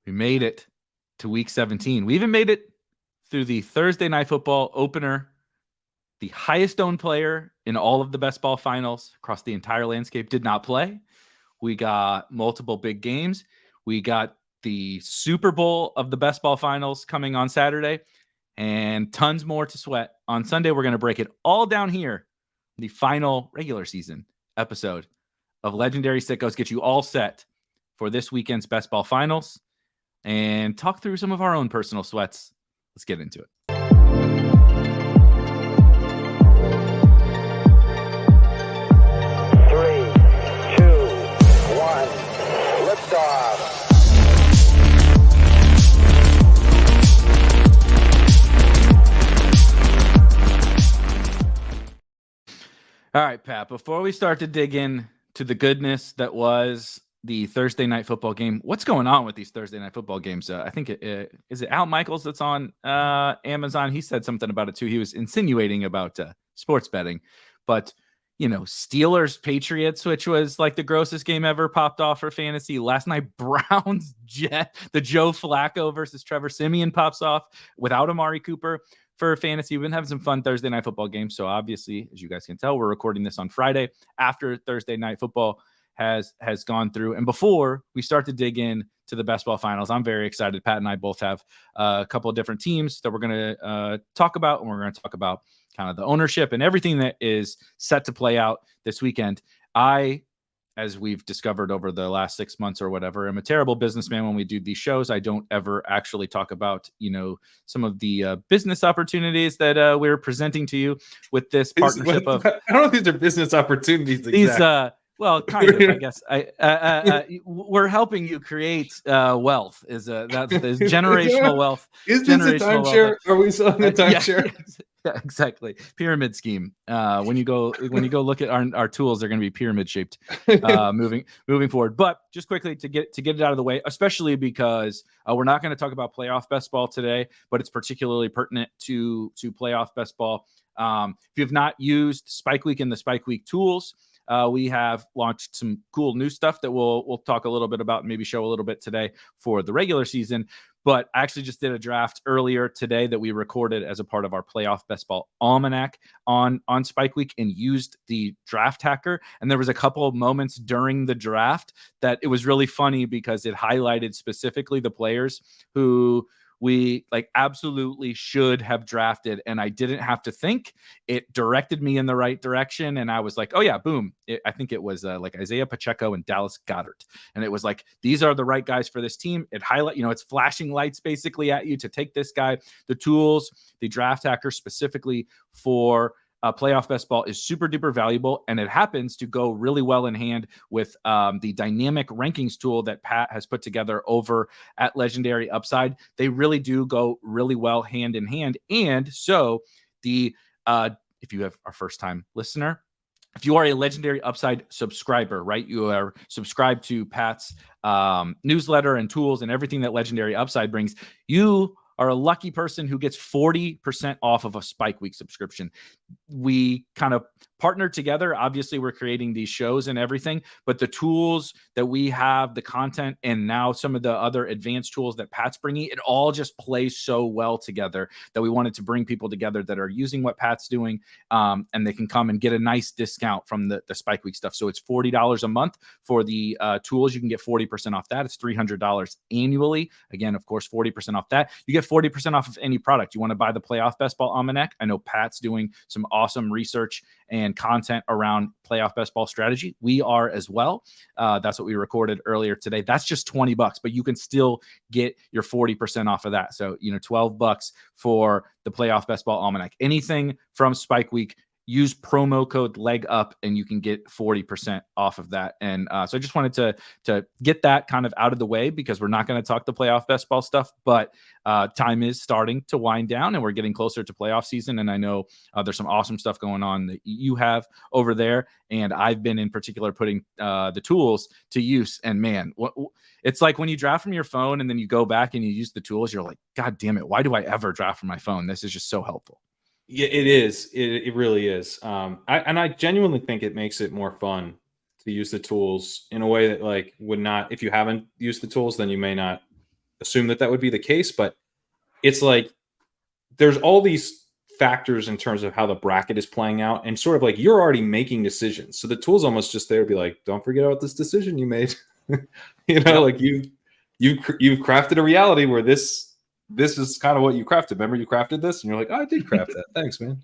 We made it to week 17. We even made it through the Thursday Night Football opener. The highest owned player in all of the best ball finals across the entire landscape did not play. We got multiple big games. We got the Super Bowl of the best ball finals coming on Saturday, and tons more to sweat. On Sunday, we're going to break it all down here. The final regular season episode of Legendary Sickos, get you all set for this weekend's best ball finals and talk through some of our own personal sweats. Let's get into it. All right, Pat, before we start to dig in to the goodness that was the Thursday Night Football game, what's going on with these Thursday Night Football games? I think is it Al Michaels that's on Amazon? He said something about it too. He was insinuating about sports betting, but Steelers Patriots, which was like the grossest game ever, popped off for fantasy. Last night, Browns the Joe Flacco versus Trevor Siemian pops off without Amari Cooper for fantasy. We've been having some fun Thursday Night Football games. So obviously, as you guys can tell, we're recording this on Friday after Thursday Night Football has gone through. And before we start to dig in to the best ball finals, I'm very excited. Pat and I both have a couple of different teams that we're going to talk about, and we're going to talk about kind of the ownership and everything that is set to play out this weekend. As we've discovered over the last 6 months or whatever, I'm a terrible businessman when we do these shows. I don't ever actually talk about, some of the business opportunities that we're presenting to you with this partnership I don't know if these are business opportunities. These, well, kind of, I guess. We're helping you create wealth. That's generational wealth. Is this a timeshare? Are we selling a timeshare? Yeah, exactly. Pyramid scheme. When you go look at our tools, they're going to be pyramid shaped moving forward. But just quickly to get it out of the way, especially because we're not going to talk about playoff best ball today, but it's particularly pertinent to playoff best ball. If you have not used Spike Week and the Spike Week tools, we have launched some cool new stuff that we'll talk a little bit about and maybe show a little bit today for the regular season. But I actually just did a draft earlier today that we recorded as a part of our playoff best ball almanac on Spike Week and used the draft hacker. And there was a couple of moments during the draft that it was really funny because it highlighted specifically the players who we absolutely should have drafted, and I didn't have to think. It directed me in the right direction, and I was like, oh yeah, boom. I think it was Isaiah Pacheco and Dallas Goedert, and it was like, these are the right guys for this team. It it's flashing lights basically at you to take this guy. The tools, the draft hacker specifically for playoff best ball is super duper valuable, and it happens to go really well in hand with the dynamic rankings tool that Pat has put together over at Legendary Upside. They really do go really well hand in hand. And so if you have our first time listener, if you are a Legendary Upside subscriber, right, you are subscribed to Pat's newsletter and tools and everything that Legendary Upside brings, you are a lucky person who gets 40% off of a Spike Week subscription. We kind of partnered together. Obviously, we're creating these shows and everything, but the tools that we have, the content, and now some of the other advanced tools that Pat's bringing, it all just plays so well together that we wanted to bring people together that are using what Pat's doing, and they can come and get a nice discount from the Spike Week stuff. So it's $40 a month for the tools. You can get 40% off that. It's $300 annually. Again, of course, 40% off that. You get 40% off of any product. You want to buy the Playoff Best Ball Almanac? I know Pat's doing some awesome research and content around playoff best ball strategy. We are as well. That's what we recorded earlier today. That's just $20, but you can still get your 40% off of that. So, $12 for the playoff best ball almanac. Anything from Spike Week, use promo code leg up and you can get 40% off of that. And so I just wanted to get that kind of out of the way because we're not going to talk the playoff best ball stuff, but time is starting to wind down and we're getting closer to playoff season. And I know there's some awesome stuff going on that you have over there. And I've been in particular putting the tools to use. And man, it's like when you draft from your phone and then you go back and you use the tools, you're like, God damn it, why do I ever draft from my phone? This is just so helpful. Yeah, it is. It really is. I genuinely think it makes it more fun to use the tools in a way that would not, if you haven't used the tools, then you may not assume that would be the case, but it's like there's all these factors in terms of how the bracket is playing out, and sort of like you're already making decisions. So the tool's almost just there to be like, don't forget about this decision you made. Like you've crafted a reality where this is kind of what you crafted. Remember you crafted this, and you're like, oh, I did craft that. Thanks, man.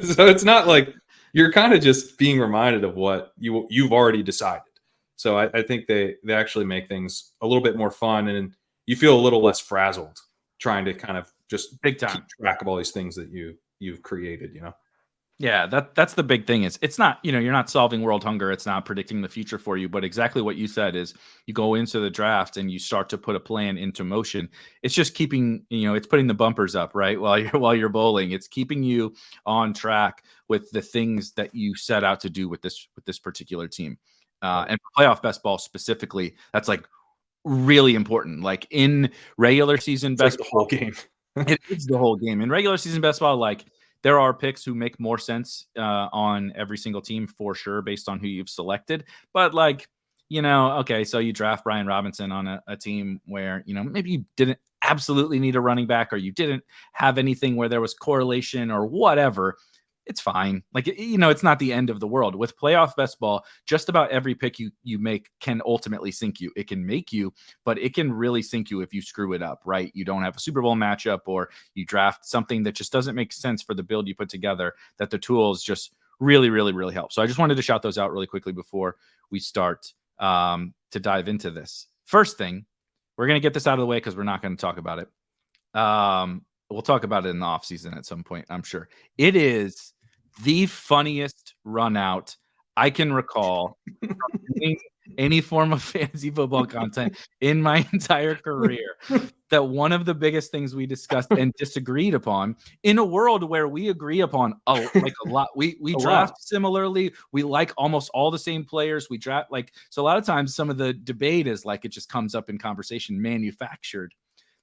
So it's not like you're kind of just being reminded of what you've already decided. So I think they actually make things a little bit more fun, and you feel a little less frazzled trying to kind of just big time keep track of all these things that you've created, Yeah, that's the big thing. It's not, you're not solving world hunger. It's not predicting the future for you. But exactly what you said is you go into the draft and you start to put a plan into motion. It's just keeping, it's putting the bumpers up, right? While you're bowling, it's keeping you on track with the things that you set out to do with this particular team. And for playoff best ball specifically, that's like really important. Like in regular season best ball, the whole game. It is the whole game. In regular season best ball, like there are picks who make more sense on every single team for sure based on who you've selected. But like, okay, so you draft Brian Robinson on a team where, maybe you didn't absolutely need a running back, or you didn't have anything where there was correlation or whatever. It's fine. Like, it's not the end of the world. With playoff best ball, just about every pick you make can ultimately sink you. It can make you, but it can really sink you if you screw it up, right? You don't have a Super Bowl matchup, or you draft something that just doesn't make sense for the build you put together, that the tools just really, really, really help. So I just wanted to shout those out really quickly before we start to dive into this. First thing, we're going to get this out of the way because we're not going to talk about it. We'll talk about it in the off season at some point, I'm sure. It is the funniest run out I can recall from any form of fantasy football content in my entire career. That one of the biggest things we discussed and disagreed upon in a world where we agree upon a lot. We draft similarly. We like almost all the same players. We draft so a lot of times some of the debate is like it just comes up in conversation manufactured.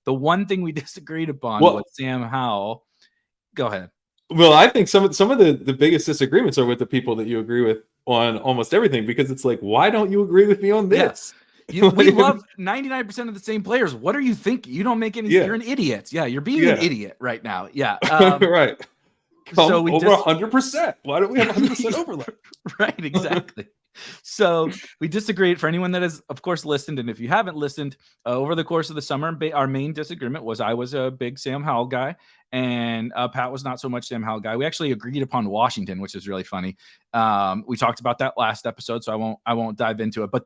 The one thing we disagreed upon was Sam Howell. Go ahead. Well, I think some of the biggest disagreements are with the people that you agree with on almost everything, because it's like, why don't you agree with me on this? Yes. We love 99% of the same players. What are you thinking? You don't make any. You're an idiot. Yeah, you're being an idiot right now. Yeah, right. So we over 100%. Why don't we have 100% overlap? Right, exactly. So we disagreed. For anyone that has, of course, listened, and if you haven't listened, over the course of the summer, our main disagreement was I was a big Sam Howell guy, and Pat was not so much Sam Howell guy. We actually agreed upon Washington, which is really funny. We talked about that last episode, so I won't dive into it. But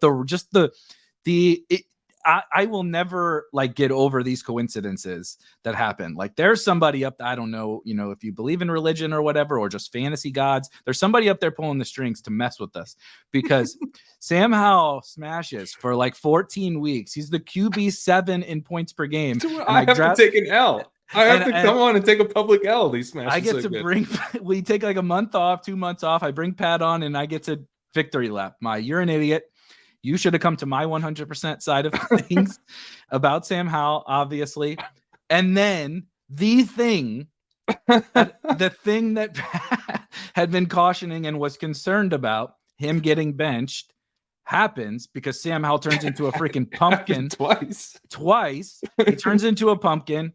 I will never get over these coincidences that happen. Like there's somebody up there, I don't know, if you believe in religion or whatever, or just fantasy gods, there's somebody up there pulling the strings to mess with us, because Sam Howell smashes for 14 weeks. He's the QB 7 in points per game. Dude, I have to take an L. I have to come on and take a public L. These smashes. I get to we take a month off, 2 months off. I bring Pat on and I get to victory lap. You're an idiot. You should have come to my 100% side of things about Sam Howell, obviously. And then the thing that Pat had been cautioning and was concerned about, him getting benched, happens because Sam Howell turns into a freaking pumpkin twice. He turns into a pumpkin.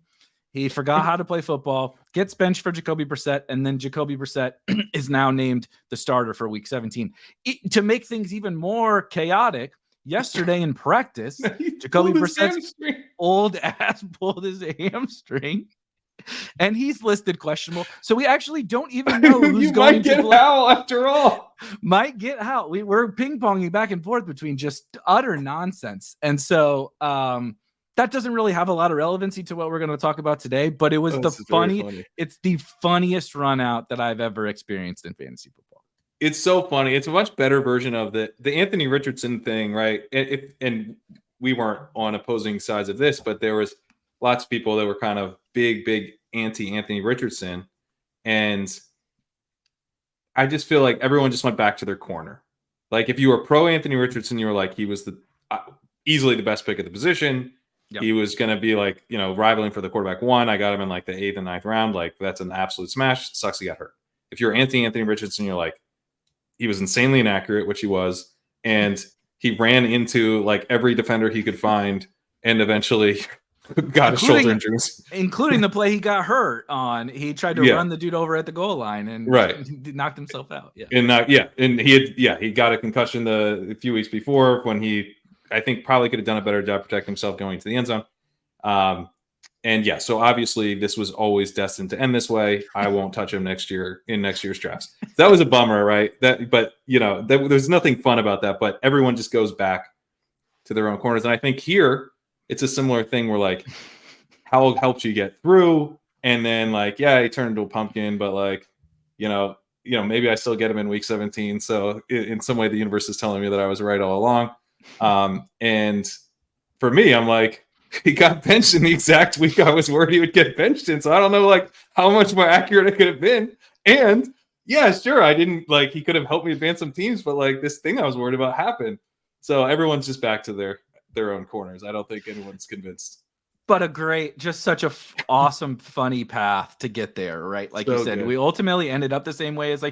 He forgot how to play football, gets benched for Jacoby Brissett, and then Jacoby Brissett is now named the starter for Week 17. To make things even more chaotic, yesterday in practice, Jacoby Brissett's old ass pulled his hamstring, and he's listed questionable. So we actually don't even know who's going to play. Howell after all. Might get Howell. We're ping-ponging back and forth between just utter nonsense. And so that doesn't really have a lot of relevancy to what we're going to talk about today, but it was funny. It's the funniest run out that I've ever experienced in fantasy football. It's so funny. It's a much better version of the Anthony Richardson thing, right? And we weren't on opposing sides of this, but there was lots of people that were kind of big anti-Anthony Richardson. And I just feel like everyone just went back to their corner. Like if you were pro Anthony Richardson, you were like, he was easily the best pick at the position. Yep. He was going to be rivaling for the quarterback one. I got him in the 8th and 9th round. That's an absolute smash. It sucks he got hurt. If you're Anthony Richardson, you're like, he was insanely inaccurate, which he was. And he ran into every defender he could find and eventually got a shoulder injuries, including the play he got hurt on. He tried to run the dude over at the goal line and knocked himself out. And he got a concussion a few weeks before when he, I think, probably could have done a better job protecting himself going to the end zone. So obviously this was always destined to end this way. I won't touch him next year in next year's drafts. That was a bummer, right? There's nothing fun about that, but everyone just goes back to their own corners. And I think here it's a similar thing where like Howell helps you get through, and then he turned into a pumpkin, but maybe I still get him in week 17. So in some way the universe is telling me that I was right all along. And for me, I'm like, he got benched in the exact week I was worried he would get benched in. So I don't know how much more accurate it could have been. And yeah, sure, I didn't he could have helped me advance some teams, but this thing I was worried about happened. So everyone's just back to their own corners. I don't think anyone's convinced. But such a awesome, funny path to get there, right? Like you said, we ultimately ended up the same way as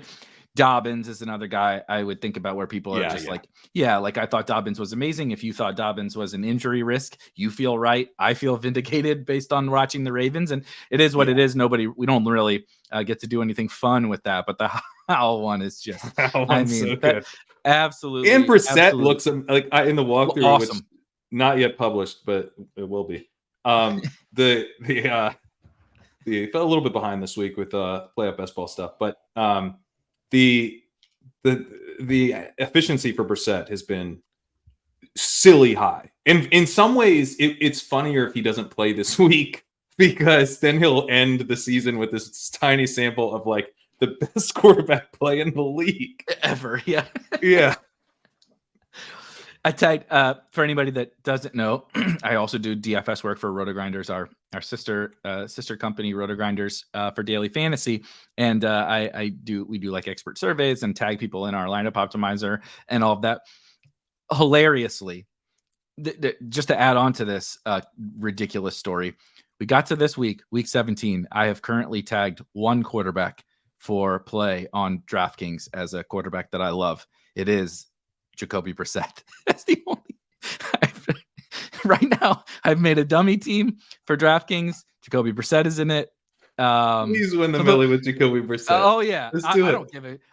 Dobbins is another guy I would think about where people are I thought Dobbins was amazing. If you thought Dobbins was an injury risk, you feel right. I feel vindicated based on watching the Ravens, and it is what it is. We don't really get to do anything fun with that, but the Howell one is just, so good. Absolutely. And Brissett looks in the walkthrough, awesome. Which not yet published, but it will be. The fell a little bit behind this week with playoff best ball stuff, but the efficiency for Brissett has been silly high. And in some ways, it's funnier if he doesn't play this week, because then he'll end the season with this tiny sample of the best quarterback play in the league ever. Yeah. Yeah. I tagged, for anybody that doesn't know, I also do DFS work for Roto-Grinders, our sister company, Roto-Grinders, for daily fantasy. And we do expert surveys and tag people in our lineup optimizer and all of that. Hilariously, just to add on to this ridiculous story, we got to this week 17. I have currently tagged one quarterback for play on DraftKings as a quarterback that I love. It is Jacoby Brissett. That's the only. Right now, I've made a dummy team for DraftKings. Jacoby Brissett is in it. Please win the Millie with Jacoby Brissett. Oh yeah,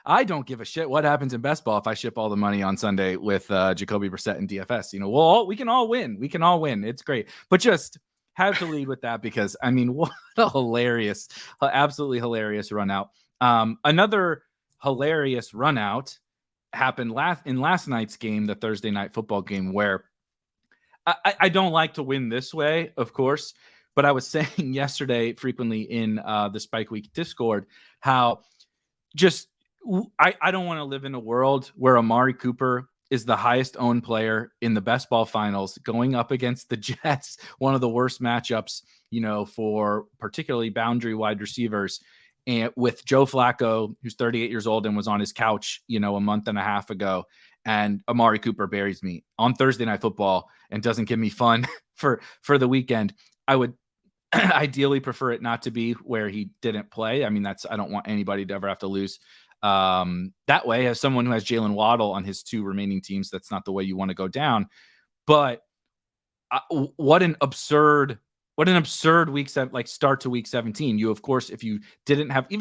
I don't give a shit what happens in best ball if I ship all the money on Sunday with Jacoby Brissett and DFS. We can all win. We can all win. It's great, but just have to lead with that because what a absolutely hilarious run out. Another hilarious run out happened in last night's game, the Thursday night football game, where I don't like to win this way, of course, but I was saying yesterday frequently in the Spike Week Discord how I don't want to live in a world where Amari Cooper is the highest owned player in the best ball finals going up against the Jets, one of the worst matchups, for particularly boundary wide receivers. And with Joe Flacco, who's 38 years old and was on his couch, a month and a half ago, and Amari Cooper buries me on Thursday Night Football and doesn't give me fun for the weekend, I would ideally prefer it not to be where he didn't play. I don't want anybody to ever have to lose that way. As someone who has Jalen Waddle on his two remaining teams, that's not the way you want to go down. But what an absurd week start to week 17. You, of course, even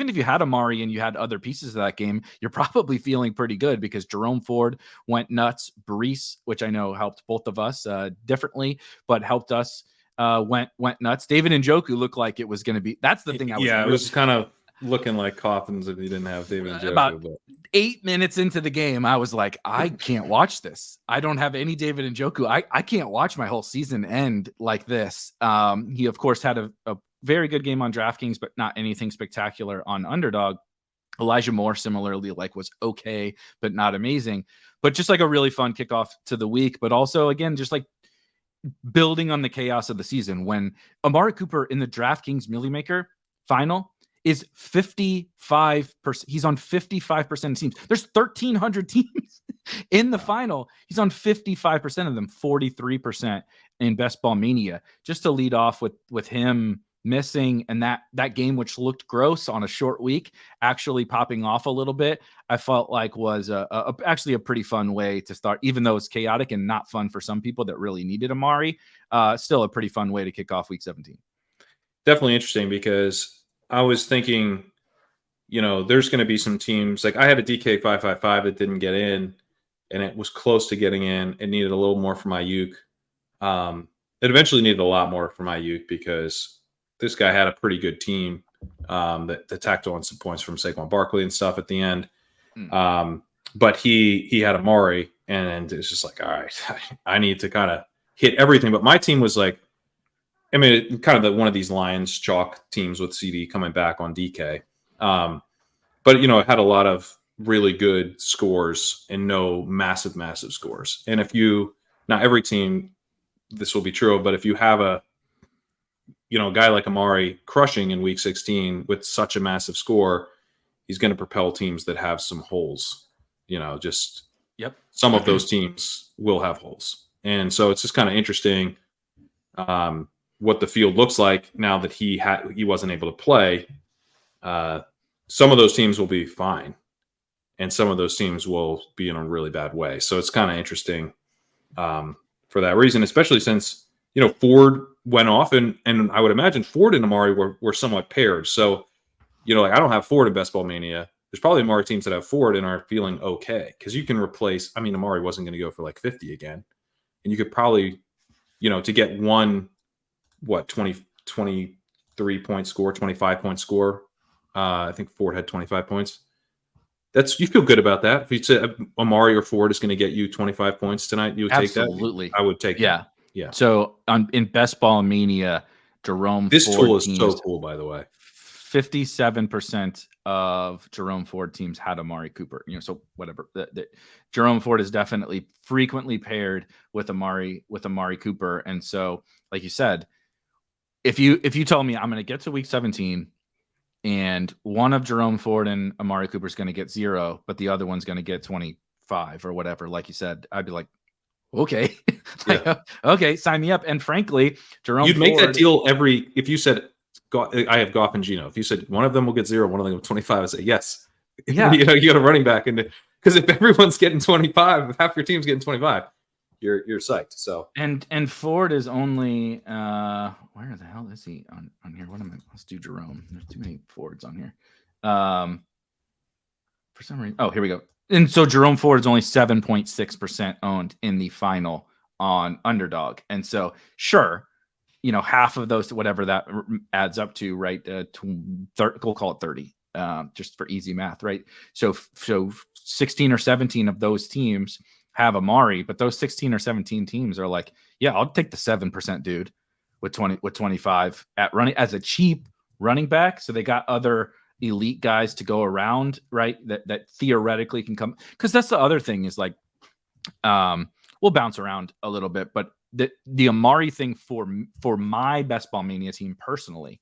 if you had Amari and you had other pieces of that game, you're probably feeling pretty good because Jerome Ford went nuts. Brees, which I know helped both of us differently, but helped us, went nuts. David Njoku looked like it was going to be. That's the thing. It was kind of looking like coffins if you didn't have David Njoku. About 8 minutes into the game, I was like, I can't watch this. I don't have any David Njoku. I can't watch my whole season end like this. He, of course, had a very good game on DraftKings, but not anything spectacular on Underdog. Elijah Moore, similarly, was okay, but not amazing. But just a really fun kickoff to the week. But also, again, just building on the chaos of the season when Amari Cooper in the DraftKings Millie Maker final is 55%. He's on 55% of teams. There's 1,300 teams in the final. He's on 55% of them, 43% in Best Ball Mania. Just to lead off with him missing, and that game, which looked gross on a short week, actually popping off a little bit, I felt like was actually a pretty fun way to start, even though it's chaotic and not fun for some people that really needed Amari. Still a pretty fun way to kick off week 17. Definitely interesting, because I was thinking, there's going to be some teams, like I had a DK 555 that didn't get in, and it was close to getting in. It needed a little more from Ayuk. It eventually needed a lot more from Ayuk, because this guy had a pretty good team that tacked on some points from Saquon Barkley and stuff at the end. But he had Amari, and it's just like, all right, I need to kind of hit everything. But my team was like, I mean, kind of one of these Lions chalk teams with CD coming back on DK. But, it had a lot of really good scores and no massive scores. And not every team, this will be true, but if you have a guy like Amari crushing in week 16 with such a massive score, he's going to propel teams that have some holes. Some of those teams will have holes. And so it's just kind of interesting what the field looks like now that he wasn't able to play. Some of those teams will be fine, and some of those teams will be in a really bad way. So it's kind of interesting for that reason, especially since Ford went off, and I would imagine Ford and Amari were somewhat paired. So like I don't have Ford in Best Ball Mania. There's probably Amari teams that have Ford and are feeling okay, because you can replace. I mean, Amari wasn't going to go for like 50 again, and you could probably to get one 23 point score, 25 point score. I think Ford had 25 points. You feel good about that. If you said Amari or Ford is going to get you 25 points tonight, you would take that. Absolutely, I would take that. Yeah. So in Best Ball Mania, Jerome. This Ford tool is so cool, by the way. 57% of Jerome Ford teams had Amari Cooper. So whatever. Jerome Ford is definitely frequently paired with Amari Cooper, and so like you said, if you tell me I'm going to get to week 17. And one of Jerome Ford and Amari Cooper is going to get 0, but the other one's going to get 25 or whatever. Like you said, I'd be like, okay, okay, sign me up. And frankly, Jerome, you'd make that deal if you said, I have Goff and Geno. If you said one of them will get 0, one of them will get 25, I say yes. Yeah, you got a running back, and because if everyone's getting 25, if half your team's getting 25, you're psyched. So and Ford is only where the hell is he on here? Let's do Jerome. There's too many Fords on here. For some reason, here we go. And so Jerome Ford is only 7.6% owned in the final on Underdog. And so sure, half of those, whatever that adds up to, right? We'll call it 30, just for easy math, right? So 16 or 17 of those teams have Amari, but those 16 or 17 teams are like, yeah, I'll take the 7% dude with 25 at running as a cheap running back. So they got other elite guys to go around, right? That theoretically can come, because that's the other thing is like, we'll bounce around a little bit, but the Amari thing for my Best Ball Mania team personally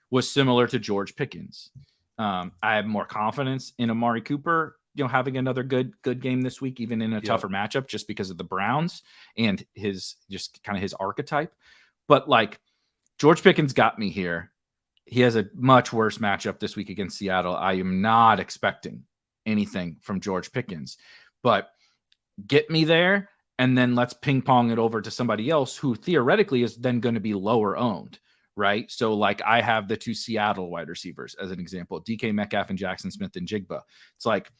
was similar to George Pickens. I have more confidence in Amari Cooper, having another good game this week, even in a tougher matchup, just because of the Browns and his archetype. But like George Pickens got me here. He has a much worse matchup this week against Seattle. I am not expecting anything from George Pickens, but get me there, and then let's ping pong it over to somebody else who theoretically is then going to be lower owned, right? So like I have the 2 Seattle wide receivers as an example, DK Metcalf and Jackson Smith and Jigba. It's like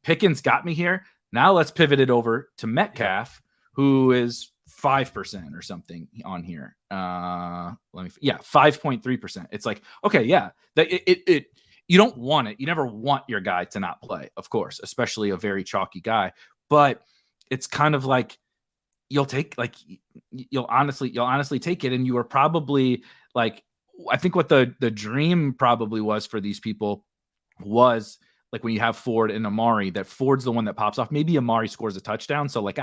Pickens got me here. Now let's pivot it over to Metcalf, who is 5% or something on here. 5.3%. It's like, okay, yeah, that you don't want it. You never want your guy to not play, of course, especially a very chalky guy. But it's kind of like you'll honestly take it, and you are probably like, I think what the dream probably was for these people was like when you have Ford and Amari, that Ford's the one that pops off. Maybe Amari scores a touchdown. So like,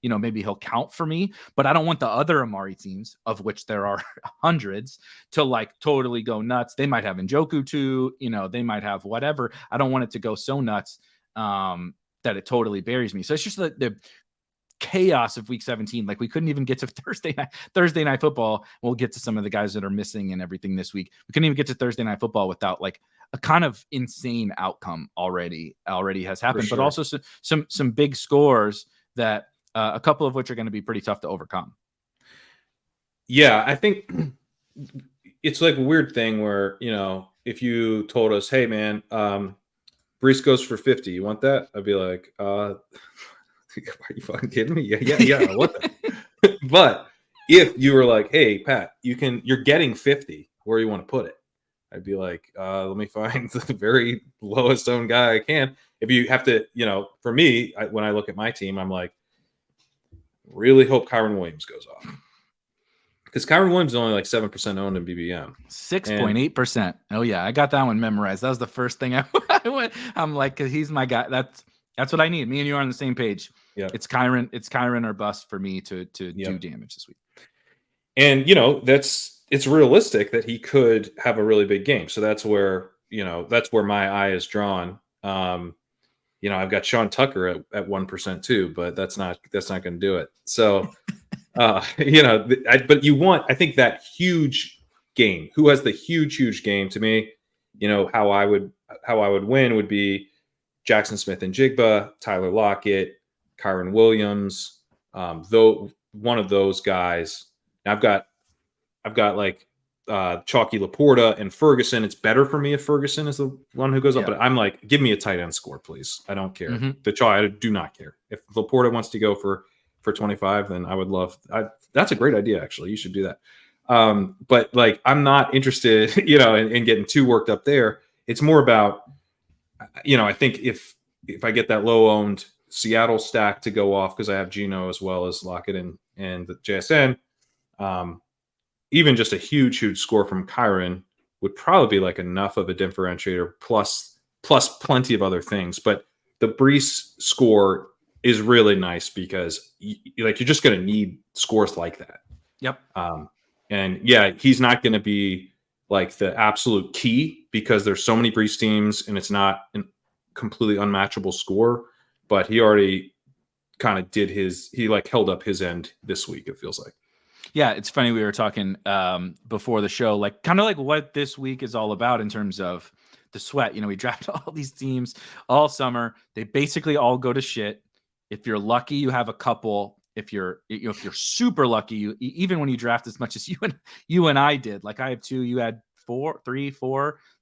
maybe he'll count for me, but I don't want the other Amari teams, of which there are hundreds, to like totally go nuts. They might have Njoku too, they might have whatever. I don't want it to go so nuts that it totally buries me. So it's just chaos of week 17. Like we couldn't even get to Thursday night football. We'll get to some of the guys that are missing and everything this week. We couldn't even get to Thursday night football without like a kind of insane outcome already has happened, sure. but also some big scores that a couple of which are going to be pretty tough to overcome. Yeah, I think it's like a weird thing where, you know, if you told us, hey man, Brees goes for 50, you want that? I'd be like, are you fucking kidding me? Yeah, I want that. But if you were like, hey Pat, you're getting 50, where you want to put it? I'd be like, let me find the very lowest owned guy I can. If you have to, you know, for me, when I look at my team, I'm like, really hope Kerrane Williams goes off. Because Kerrane Williams is only like 7% owned in BBM. 6.8%. Oh yeah, I got that one memorized. That was the first thing I went. I'm like, cause he's my guy. That's what I need. Me and you are on the same page. Yeah, it's Kerrane or bust for me to do damage this week. And you know, it's realistic that he could have a really big game. So that's where my eye is drawn. You know, I've got Sean Tucker at 1% too, but that's not going to do it. So, you know, but I think that huge game, who has the huge game to me, you know, how I would win would be Jackson Smith and Jigba, Tyler Lockett, Kerrane Williams, though one of those guys. Now I've got like Chalky Laporta and Ferguson. It's better for me if Ferguson is the one who goes up, but I'm like, give me a tight end score, please. I don't care. I do not care. If Laporta wants to go for 25, then I would love. That's a great idea, actually. You should do that. But like, I'm not interested, you know, in getting too worked up there. It's more about, you know, I think if I get that low owned Seattle stack to go off because I have Geno as well as Lockett and the JSN. Even just a huge score from Kerrane would probably be like enough of a differentiator plus plenty of other things. But the Brees score is really nice because you're just going to need scores like that. Yep. And yeah, he's not going to be like the absolute key because there's so many Brees teams and it's not a completely unmatchable score, but he already kind of he like held up his end this week, it feels like. Yeah, it's funny. We were talking before the show, like kind of like what this week is all about in terms of the sweat. You know, we drafted all these teams all summer. They basically all go to shit. If you're lucky, you have a couple. If you're super lucky, even when you draft as much as you and I did, like I have 2, you had 4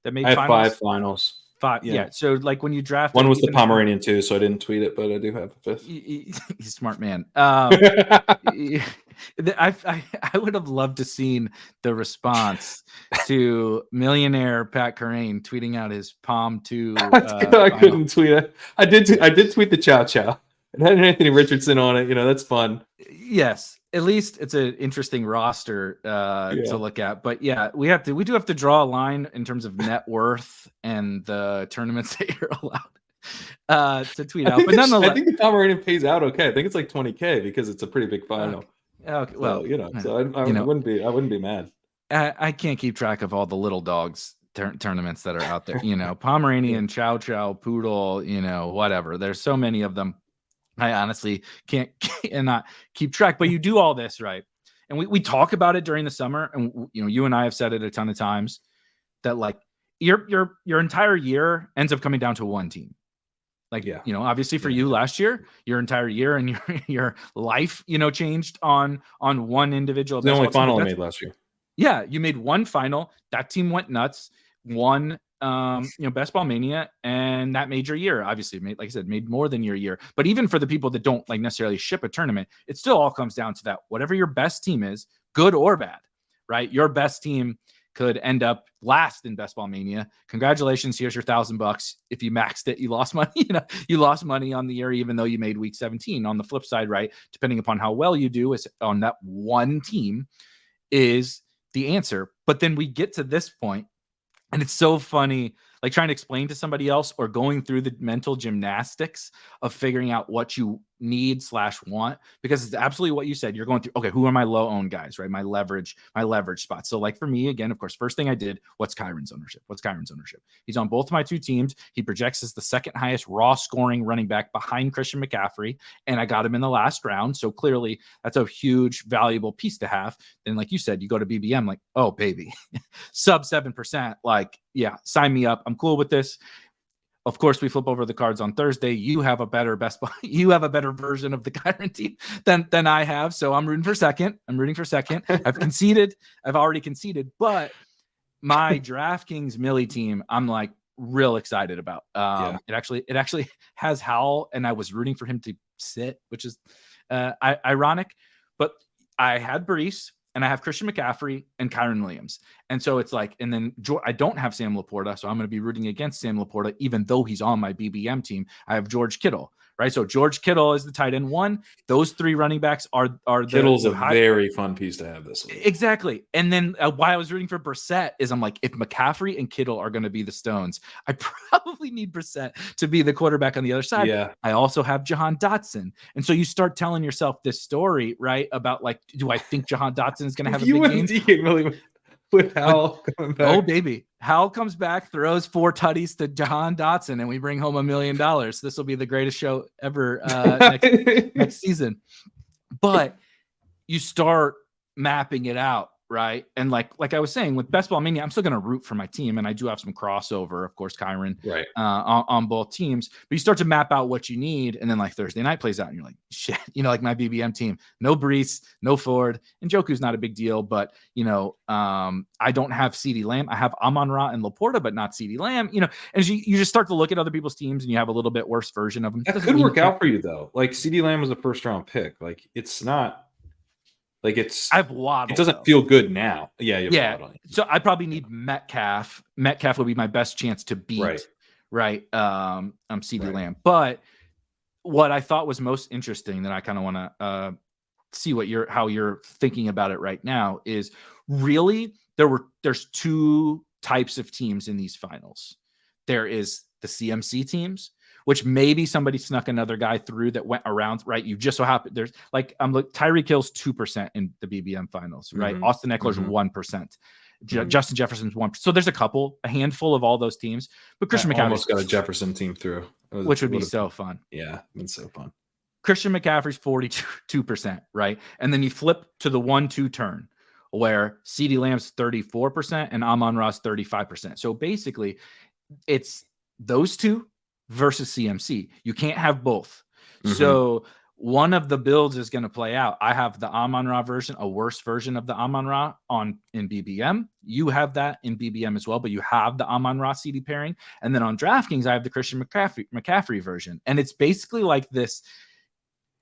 that made finals. I have 5 finals. 5, yeah. So like when you draft, one was the Pomeranian too, so I didn't tweet it, but I do have a 5th. He's a smart man. I would have loved to seen the response to millionaire Pat Kerrane tweeting out his Palm 2. I couldn't tweet it. I did tweet the chow. It had Anthony Richardson on it. You know, that's fun. Yes, at least it's an interesting roster to look at. But yeah, we do have to draw a line in terms of net worth and the tournaments that you're allowed to tweet out. But nonetheless, I think the Pomeranian pays out okay. I think it's like $20K because it's a pretty big final. Okay, well, so, you know, so I wouldn't be mad. I can't keep track of all the little dogs tournaments that are out there. You know, Pomeranian, Chow Chow, Poodle. You know, whatever. There's so many of them. I honestly cannot keep track. But you do all this right, and we talk about it during the summer, and you know, you and I have said it a ton of times that like your entire year ends up coming down to one team. Like, you know, obviously for you last year, your entire year and your life, you know, changed on one individual. The only final I made last year. Yeah, you made one final. That team went nuts. Won, Best Ball Mania, and that made your year. Obviously, like I said, made more than your year. But even for the people that don't like necessarily ship a tournament, it still all comes down to that. Whatever your best team is, good or bad, right? Your best team could end up last in Best Ball Mania. Congratulations. Here's your $1,000. If you maxed it, you lost money. You lost money on the year, even though you made week 17. On the flip side, right, depending upon how well you do is on that one team is the answer. But then we get to this point, and it's so funny, like trying to explain to somebody else or going through the mental gymnastics of figuring out what you need/want, because it's absolutely what you said. You're going through, okay, who are my low owned guys, right? My leverage spots. So like for me, again, of course, first thing I did, what's Kyron's ownership? He's on both of my two teams. He projects as the second highest raw scoring running back behind Christian McCaffrey, and I got him in the last round. So clearly that's a huge, valuable piece to have. Then, like you said, you go to BBM, like, oh baby, sub 7%. Like, yeah, sign me up. I'm cool with this. Of course, we flip over the cards on Thursday. You have a better you have a better version of the Kerrane team than I have. So I'm rooting for second. I've conceded. I've already conceded. But my DraftKings Millie team, I'm like real excited about. It actually has Howell, and I was rooting for him to sit, which is ironic. But I had Brees, and I have Christian McCaffrey and Kyren Williams. And so it's like, and then I don't have Sam Laporta, so I'm going to be rooting against Sam Laporta, even though he's on my BBM team. I have George Kittle, right? So George Kittle is the tight end one. Those three running backs are Kittle's a very fun piece to have this week. Exactly. And then why I was rooting for Brissett is I'm like, if McCaffrey and Kittle are going to be the Stones, I probably need Brissett to be the quarterback on the other side. Yeah. I also have Jahan Dotson. And so you start telling yourself this story, right? About like, do I think Jahan Dotson is going to have a big game? Really with Howell coming back. Oh, baby. Howell comes back, throws 4 tutties to Jahan Dotson, and we bring home $1 million. This will be the greatest show ever next season. But you start mapping it out, right? And like I was saying, with Best Ball Mania, I'm still going to root for my team, and I do have some crossover, of course, Kyron, right, on both teams. But you start to map out what you need, and then like Thursday night plays out, and you're like, shit, like my BBM team, no Brees, no Ford, and Njoku's not a big deal, but I don't have CeeDee Lamb. I have Amon-Ra and Laporta, but not CeeDee Lamb. And you just start to look at other people's teams, and you have a little bit worse version of them. That could work out for you though. Like CeeDee Lamb was a first round pick. Like it's not. Like I've Waddle. It doesn't feel good now. Yeah. Waddle. So I probably need Metcalf. Metcalf would be my best chance to beat. Right. CeeDee Lamb. But what I thought was most interesting that I kind of want to see how you're thinking about it right now is really there's two types of teams in these finals. There is the CMC teams, which maybe somebody snuck another guy through that went around, right? You just so happen there's like Tyreek Hill's 2% in the BBM finals, right? Mm-hmm. Austin Eckler's 1%. Justin Jefferson's 1%. So there's a handful of all those teams. But Christian McCaffrey almost got a Jefferson team through, which would be so fun. Yeah, it's so fun. Christian McCaffrey's 42%, right? And then you flip to the 1-2 turn where CeeDee Lamb's 34% and Amon-Ra's 35%. So basically, it's those two versus CMC. You can't have both. Mm-hmm. So one of the builds is going to play out. I have the Amon-Ra version, a worse version of the Amon-Ra in BBM. You have that in BBM as well, but you have the Amon-Ra CD pairing. And then on DraftKings, I have the Christian McCaffrey version. And it's basically like this.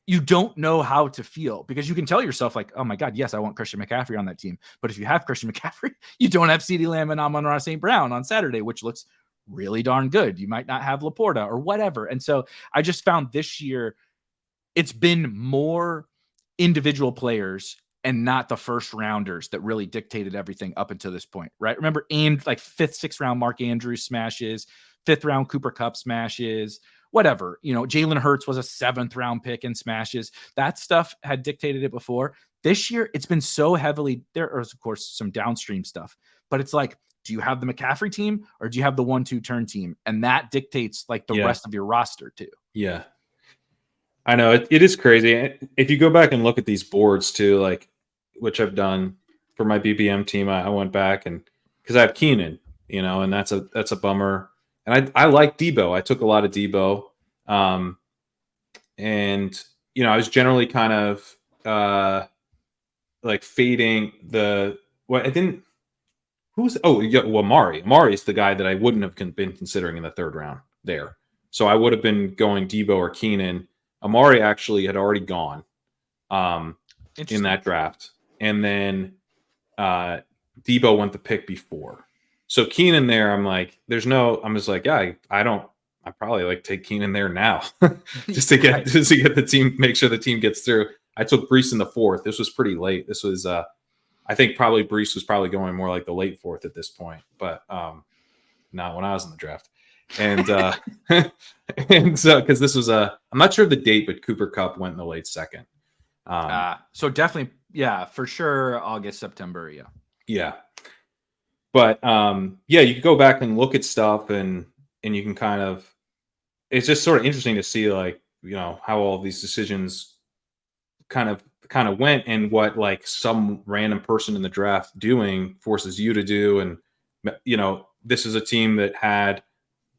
You don't know how to feel because you can tell yourself like, oh my God, yes, I want Christian McCaffrey on that team. But if you have Christian McCaffrey, you don't have CeeDee Lamb and Amon-Ra St. Brown on Saturday, which looks really darn good. You might not have Laporta or whatever. And so I just found this year it's been more individual players and not the first rounders that really dictated everything up until this point, right? Remember, and like 5th, 6th round Mark Andrews smashes, 5th round Cooper Kupp smashes, whatever. Jalen Hurts was a 7th round pick and smashes. That stuff had dictated it before. This year, it's been so heavily, there is, of course, some downstream stuff, but it's like, do you have the McCaffrey team or do you have the 1-2 turn team? And that dictates like the rest of your roster too. Yeah. I know it is crazy. If you go back and look at these boards too, like which I've done for my BBM team, I went back and because I have Keenan, and that's a bummer. And I like Debo. I took a lot of Debo. And I was generally kind of like fading Amari. Amari is the guy that I wouldn't have been considering in the 3rd round there. So I would have been going Debo or Keenan. Amari actually had already gone in that draft. And then Debo went the pick before. So Keenan there, I'm just like, yeah, I probably like take Keenan there now just to get the team, make sure the team gets through. I took Brees in the 4th. This was pretty late. This was I think probably Brees was probably going more like the late 4th at this point, but not when I was in the draft. And and so because this was I'm not sure of the date, but Cooper Kupp went in the late second. So definitely, yeah, for sure, August, September, yeah. Yeah. But yeah, you can go back and look at stuff and you can kind of, it's just sort of interesting to see like, how all these decisions kind of went and what like some random person in the draft doing forces you to do. And this is a team that had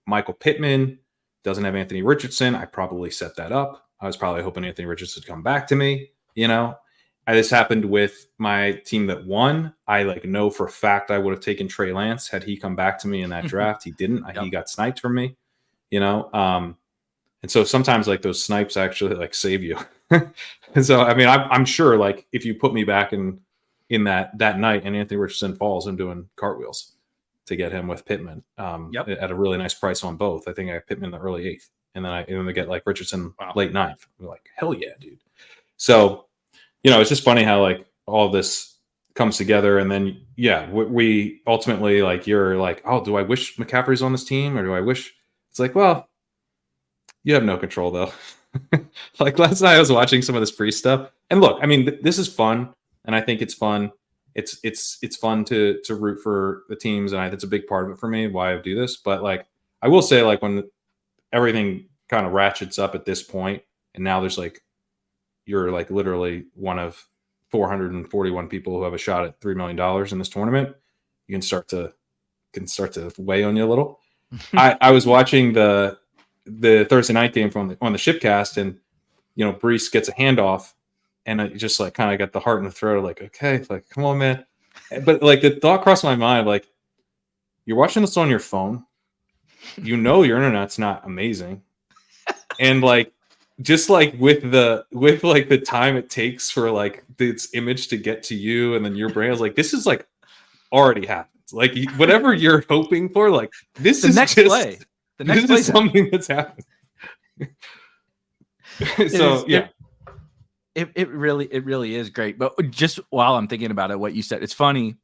Michael Pittman, doesn't have Anthony Richardson. I probably set that up. I was probably hoping Anthony Richardson would come back to me, This happened with my team that won. I know for a fact I would have taken Trey Lance had he come back to me in that draft. He didn't. Yep. He got sniped from me, And so sometimes like those snipes actually like save you. And so I mean, I'm sure like if you put me back in that night and Anthony Richardson falls, I'm doing cartwheels to get him with Pittman at a really nice price on both. I think I have Pittman in the early 8th, and then I get like Richardson late 9th. I'm like, hell yeah, dude. So it's just funny how like all this comes together, and then we ultimately like you're like, oh, do I wish McCaffrey's on this team, or do I wish? It's like, well, you have no control though. Like last night I was watching some of this free stuff, and look, I mean, this is fun, and I think it's fun. It's fun to root for the teams, and that's a big part of it for me. Why I do this, but like I will say, like when everything kind of ratchets up at this point, and now there's like. You're like literally one of 441 people who have a shot at $3 million in this tournament. You can start to weigh on you a little. I was watching the Thursday night game on the Shipcast, and Brees gets a handoff, and I just like kind of got the heart in the throat, like, okay, like come on, man. But like the thought crossed my mind, like you're watching this on your phone, your internet's not amazing, and like. Just like with like the time it takes for like this image to get to you and then your brain is like, this is like already happened. Like whatever you're hoping for, like this is next just play. The next play is something that's happened. So it really is great. But just while I'm thinking about it, what you said, it's funny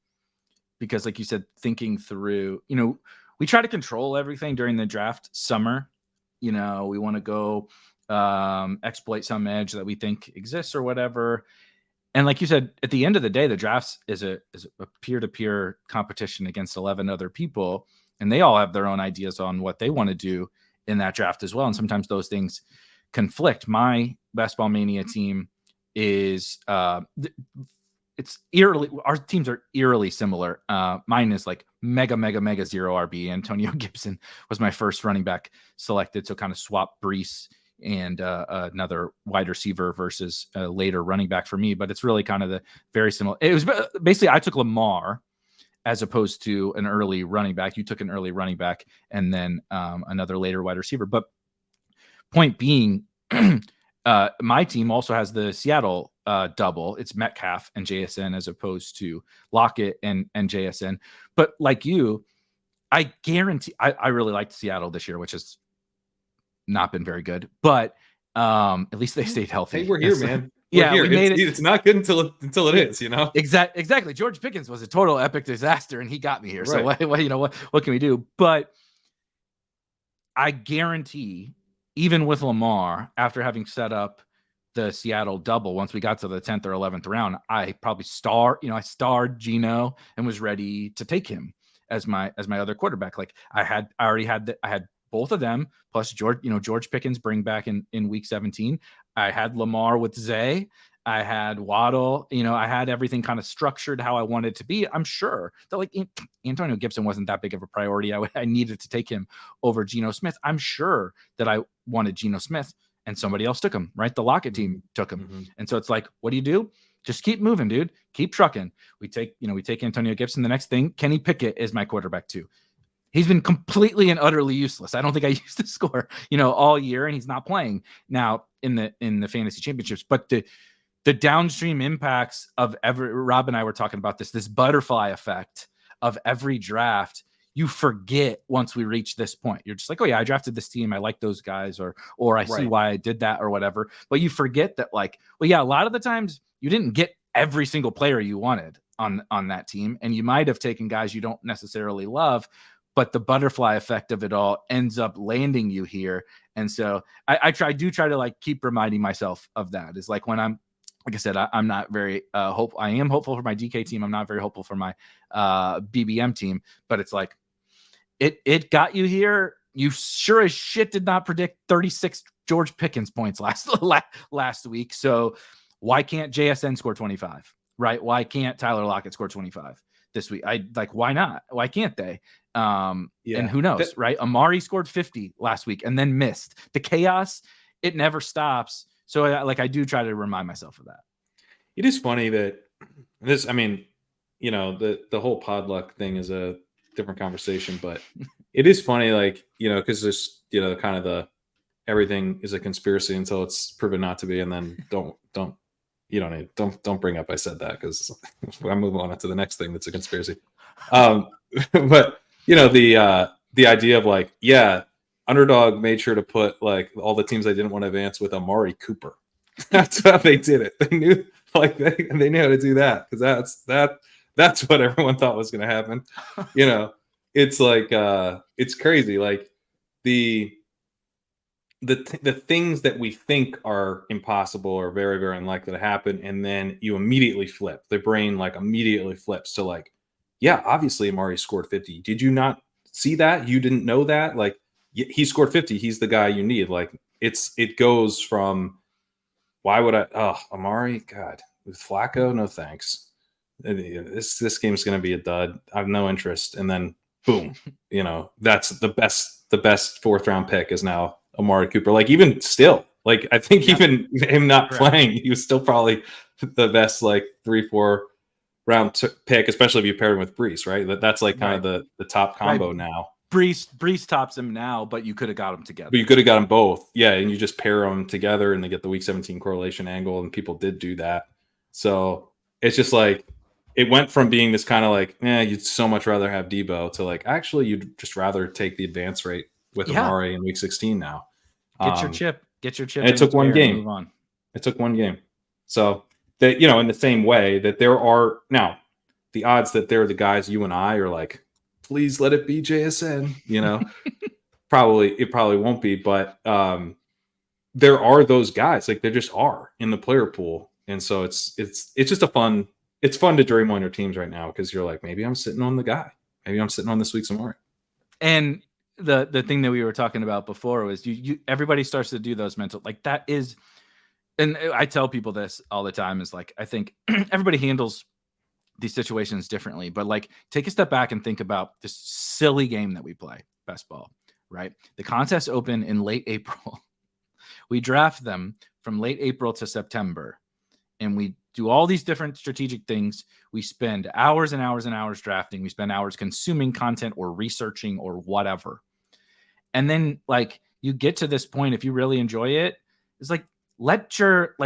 because like you said, thinking through, we try to control everything during the draft summer. We want to go exploit some edge that we think exists or whatever. And like you said, at the end of the day, the drafts is a peer-to-peer competition against 11 other people, and they all have their own ideas on what they want to do in that draft as well. And sometimes those things conflict. My Basketball Mania team is it's eerily, our teams are eerily similar. Mine is like mega zero RB. Antonio Gibson was my first running back selected, so kind of swap Brees and another wide receiver versus a later running back for me. But it's really kind of the very similar. It was basically I took Lamar as opposed to an early running back. You took an early running back and then another later wide receiver. But point being, my team also has the Seattle double. It's Metcalf and JSN as opposed to Lockett and JSN. But like you, I guarantee I really liked Seattle this year, which has not been very good, but at least they stayed healthy. Hey, we're here, man. Yeah, we made it. It's not good until it is, Exactly. George Pickens was a total epic disaster, and he got me here. Right. So what can we do? But I guarantee, even with Lamar, after having set up the Seattle double, once we got to the 10th or 11th round, I probably starred Geno and was ready to take him as my other quarterback. Like I had both of them plus George Pickens bring back in week 17. I had Lamar with Zay. I had Waddle. I had everything kind of structured how I wanted it to be. I'm sure that like Antonio Gibson wasn't that big of a priority. I needed to take him over Geno Smith. I'm sure that I wanted Geno Smith and somebody else took him, right? The Lockett team took him. Mm-hmm. And so it's like, what do? Just keep moving, dude. Keep trucking. We take Antonio Gibson. The next thing, Kenny Pickett is my quarterback too. He's been completely and utterly useless. I don't think I used to score, all year, and he's not playing now in the fantasy championships. But the downstream impacts of Rob and I were talking about this butterfly effect of every draft. You forget once we reach this point. You're just like, oh yeah, I drafted this team. I like those guys, or I see why I did that or whatever. But you forget that like, well, yeah, a lot of the times you didn't get every single player you wanted on that team. And you might have taken guys you don't necessarily love, but the butterfly effect of it all ends up landing you here. And so I do try to like keep reminding myself of that. Is like when I'm, like I said, I'm not very hopeful. I am hopeful for my DK team. I'm not very hopeful for my BBM team, but it's like it got you here. You sure as shit did not predict 36 George Pickens points last week. So why can't JSN score 25? Right? Why can't Tyler Lockett score 25 this week? Why not? Why can't they? And who knows, right? Amari scored 50 last week and then missed. The chaos, it never stops. So I do try to remind myself of that. It is funny that this, I mean, the whole pod luck thing is a different conversation, but it is funny, like, because there's, kind of the everything is a conspiracy until it's proven not to be. And then don't bring up I said that, because I'm moving on to the next thing that's a conspiracy. But the idea of like, Underdog made sure to put like all the teams they didn't want to advance with Amari Cooper. That's how they did it. They knew they knew how to do that, because that's what everyone thought was going to happen. It's like it's crazy. Like the things that we think are impossible are very, very unlikely to happen, and then you immediately flip. The brain like immediately flips to like, yeah, obviously Amari scored 50. Did you not see that? You didn't know that? Like, he scored 50. He's the guy you need. Like, it goes from, why would Amari? God, with Flacco, no thanks. This game's going to be a dud. I have no interest. And then boom, that's the best fourth round pick is now Amari Cooper. Like, even still, like, I think even him not playing, he was still probably the best like 3-4 round pick, especially if you pair him with Brees, right? That's like kind of the top combo now. Brees tops him now, but you could have got them together. But you could have got them both. Yeah, and you just pair them together and they get the week 17 correlation angle, and people did do that. So it's just like, it went from being this kind of like, you'd so much rather have Debo, to like, actually, you'd just rather take the advance rate with Amari in week 16 now. Get your chip. And it took one game. Move on. It took one game. So that, in the same way that there are now the odds that they're the guys you and I are like, please let it be JSN, it probably won't be, but there are those guys, like, there just are in the player pool. And so it's just it's fun to dream on your teams right now, because you're like, maybe I'm sitting on the guy. Maybe I'm sitting on this week's Amari. And the thing that we were talking about before was everybody starts to do those mental, like, that is, and I tell people this all the time, is like, I think everybody handles these situations differently, but like, take a step back and think about this silly game that we play, best ball, right? The contests open in late April. We draft them from late April to September, and we do all these different strategic things. We spend hours and hours and hours drafting. We spend hours consuming content or researching or whatever. And then like, you get to this point, if you really enjoy it, it's like, let your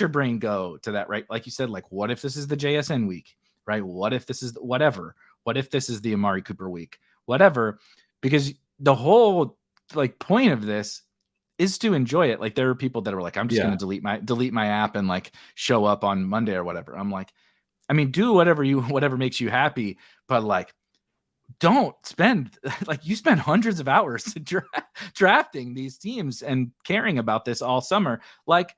brain go to that, right? Like you said, like, what if this is the JSN week, right? What if this is whatever? What if this is the Amari Cooper week? Whatever. Because the whole like point of this is to enjoy it. Like, there are people that are like, I'm just going to delete my app and like show up on Monday or whatever. I'm like, I mean, do whatever makes you happy, but like, don't spend, like, you spend hundreds of hours drafting these teams and caring about this all summer. Like,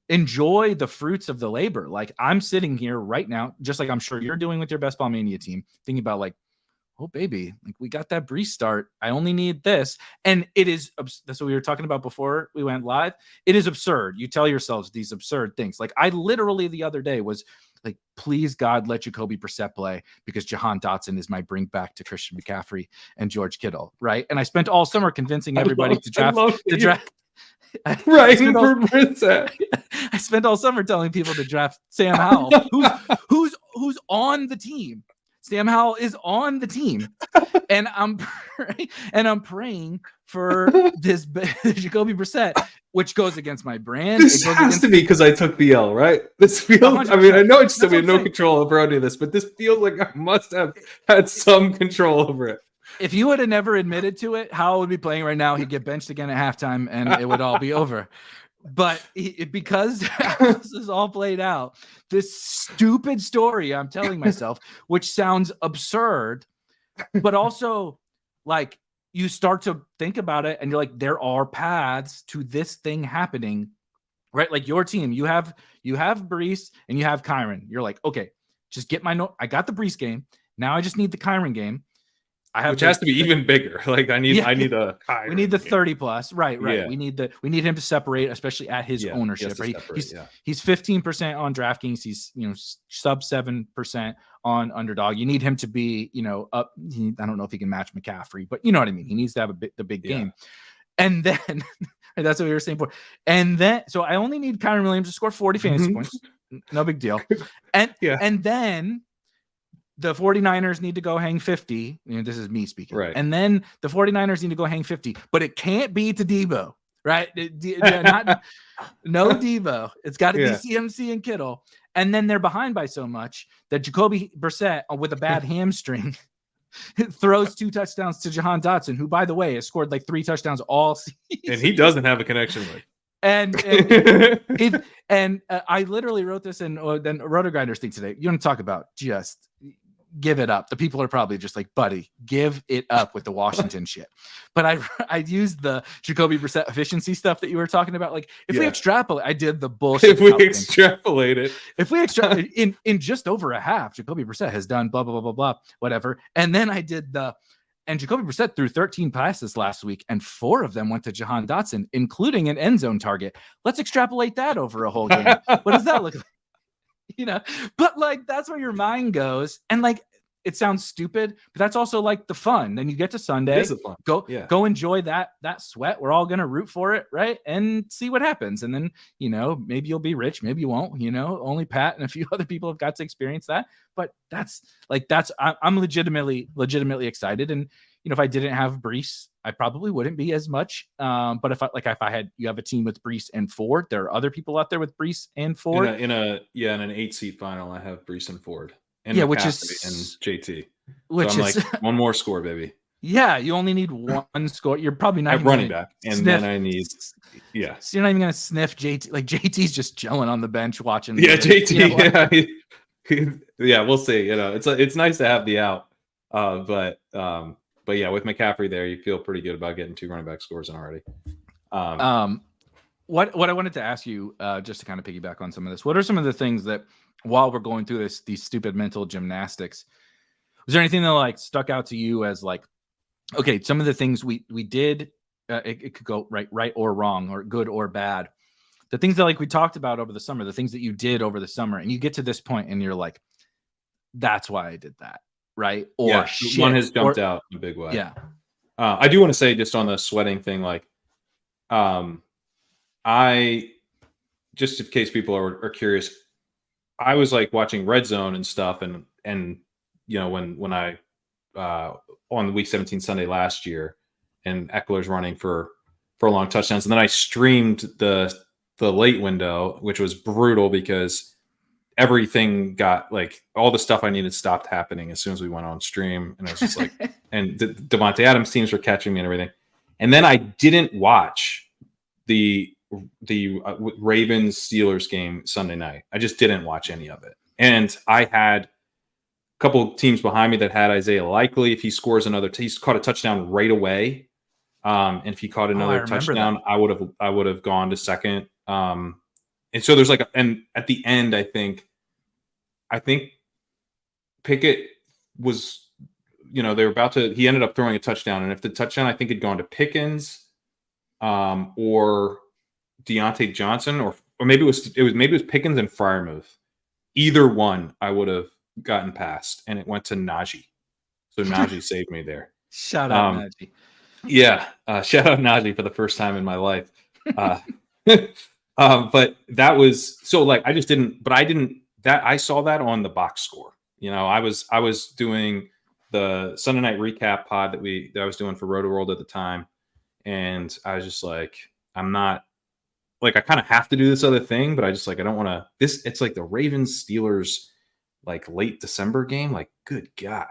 enjoy the fruits of the labor. Like, I'm sitting here right now, just like I'm sure you're doing with your Best Ball Mania team, thinking about like, oh baby, like, we got that Brees start. I only need this. And it is, that's what we were talking about before we went live. It is absurd. You tell yourselves these absurd things. Like, I literally the other day was like, please God, let Jacoby Brissett play, because Jahan Dotson is my bring back to Christian McCaffrey and George Kittle. Right. And I spent all summer convincing everybody to draft. Right. I spent all summer telling people to draft Sam Howell, who's on the team. Sam Howell is on the team, and I'm praying for this Jacoby Brissett, which goes against my brand. This has to be because I took the L, right? This feels. 100%. I mean, I know it's still we have no control over any of this, but this feels like I must have had some control over it. If you would have never admitted to it, Howell would be playing right now. He'd get benched again at halftime, and it would all be over. But because this is all played out, this stupid story I'm telling myself, which sounds absurd, but also like you start to think about it and you're like, there are paths to this thing happening, right? Like your team, you have Brees and you have Kerrane. You're like, okay, just get I got the Brees game. Now I just need the Kerrane game. Which has to be even bigger. Like I need a we need the 30 plus. Right. Yeah. We need him to separate, especially at his ownership. Right. He's 15% on DraftKings. He's sub 7% on Underdog. You need him to be, up. I don't know if he can match McCaffrey, but you know what I mean? He needs to have the big game. And then that's what we were saying before. And then so I only need Kyren Williams to score 40 fantasy points. No big deal. And then the 49ers need to go hang 50. This is me speaking. Right. And then the 49ers need to go hang 50, but it can't be to Debo, right? No Debo. It's got to be CMC and Kittle. And then they're behind by so much that Jacoby Brissett, with a bad hamstring, throws 2 touchdowns to Jahan Dotson, who, by the way, has scored like 3 touchdowns all season. And he doesn't have a connection with. And I literally wrote this in then RotoGrinders thing today. You want to talk about just give it up. The people are probably just like, buddy, give it up with the Washington shit. But I used the Jacoby Brissett efficiency stuff that you were talking about. Like if we extrapolate, I did the bullshit. If we extrapolate it, in just over a half, Jacoby Brissett has done blah, blah, blah, blah, blah, whatever. And then I did and Jacoby Brissett threw 13 passes last week, and 4 of them went to Jahan Dotson, including an end zone target. Let's extrapolate that over a whole game. What does that look like? But like that's where your mind goes, and like it sounds stupid, but that's also like the fun. Then you get to Sunday, go enjoy that sweat. We're all gonna root for it, right? And see what happens. And then maybe you'll be rich, maybe you won't. Only Pat and a few other people have got to experience that. But I'm legitimately excited. And if I didn't have Brees, I probably wouldn't be as much. But if you have a team with Brees and Ford, there are other people out there with Brees and Ford. In an 8-seat final, I have Brees and Ford. And which is and JT. Which so I'm is like one more score, baby. Yeah, you only need one score. You're probably not running back, and then I need So you're not even gonna sniff JT. Like JT's just chilling on the bench watching. Yeah, JT. We'll see. It's nice to have the out. But yeah, with McCaffrey there, you feel pretty good about getting 2 running back scores in already. What I wanted to ask you, just to kind of piggyback on some of this, what are some of the things that while we're going through these stupid mental gymnastics, was there anything that like stuck out to you as like, okay, some of the things we did, it could go right or wrong, or good or bad. The things that like we talked about over the summer, the things that you did over the summer, and you get to this point and you're like, that's why I did that, right? Or one has jumped out in a big way. Yeah. I do want to say just on the sweating thing, like, I just in case people are curious, I was like watching Red Zone and stuff, and when I on the Week 17 Sunday last year, and Eckler's running for long touchdowns, and then I streamed the late window, which was brutal because everything got like all the stuff I needed stopped happening as soon as we went on stream, and I was just like, and Devontae Adams teams were catching me and everything, and then I didn't watch the Ravens Steelers game Sunday night. I just didn't watch any of it. And I had a couple teams behind me that had Isaiah Likely. If he scores he's caught a touchdown right away. And if he caught another touchdown, I would have gone to second. And so there's and at the end, I think Pickett was, they were about to, he ended up throwing a touchdown. And if the touchdown, I think had gone to Pickens, or Deontay Johnson, or maybe it was Pickens and Freiermuth. Either one, I would have gotten past, and it went to Najee. So Najee saved me there. Shout out Najee. Yeah, shout out Najee for the first time in my life. But that was so like I saw that on the box score. I was doing the Sunday night recap pod that I was doing for Roto World at the time, and I was just like, I'm not. Like I kind of have to do this other thing, but I just like I don't want to. It's like the Ravens Steelers, like late December game. Like, good God,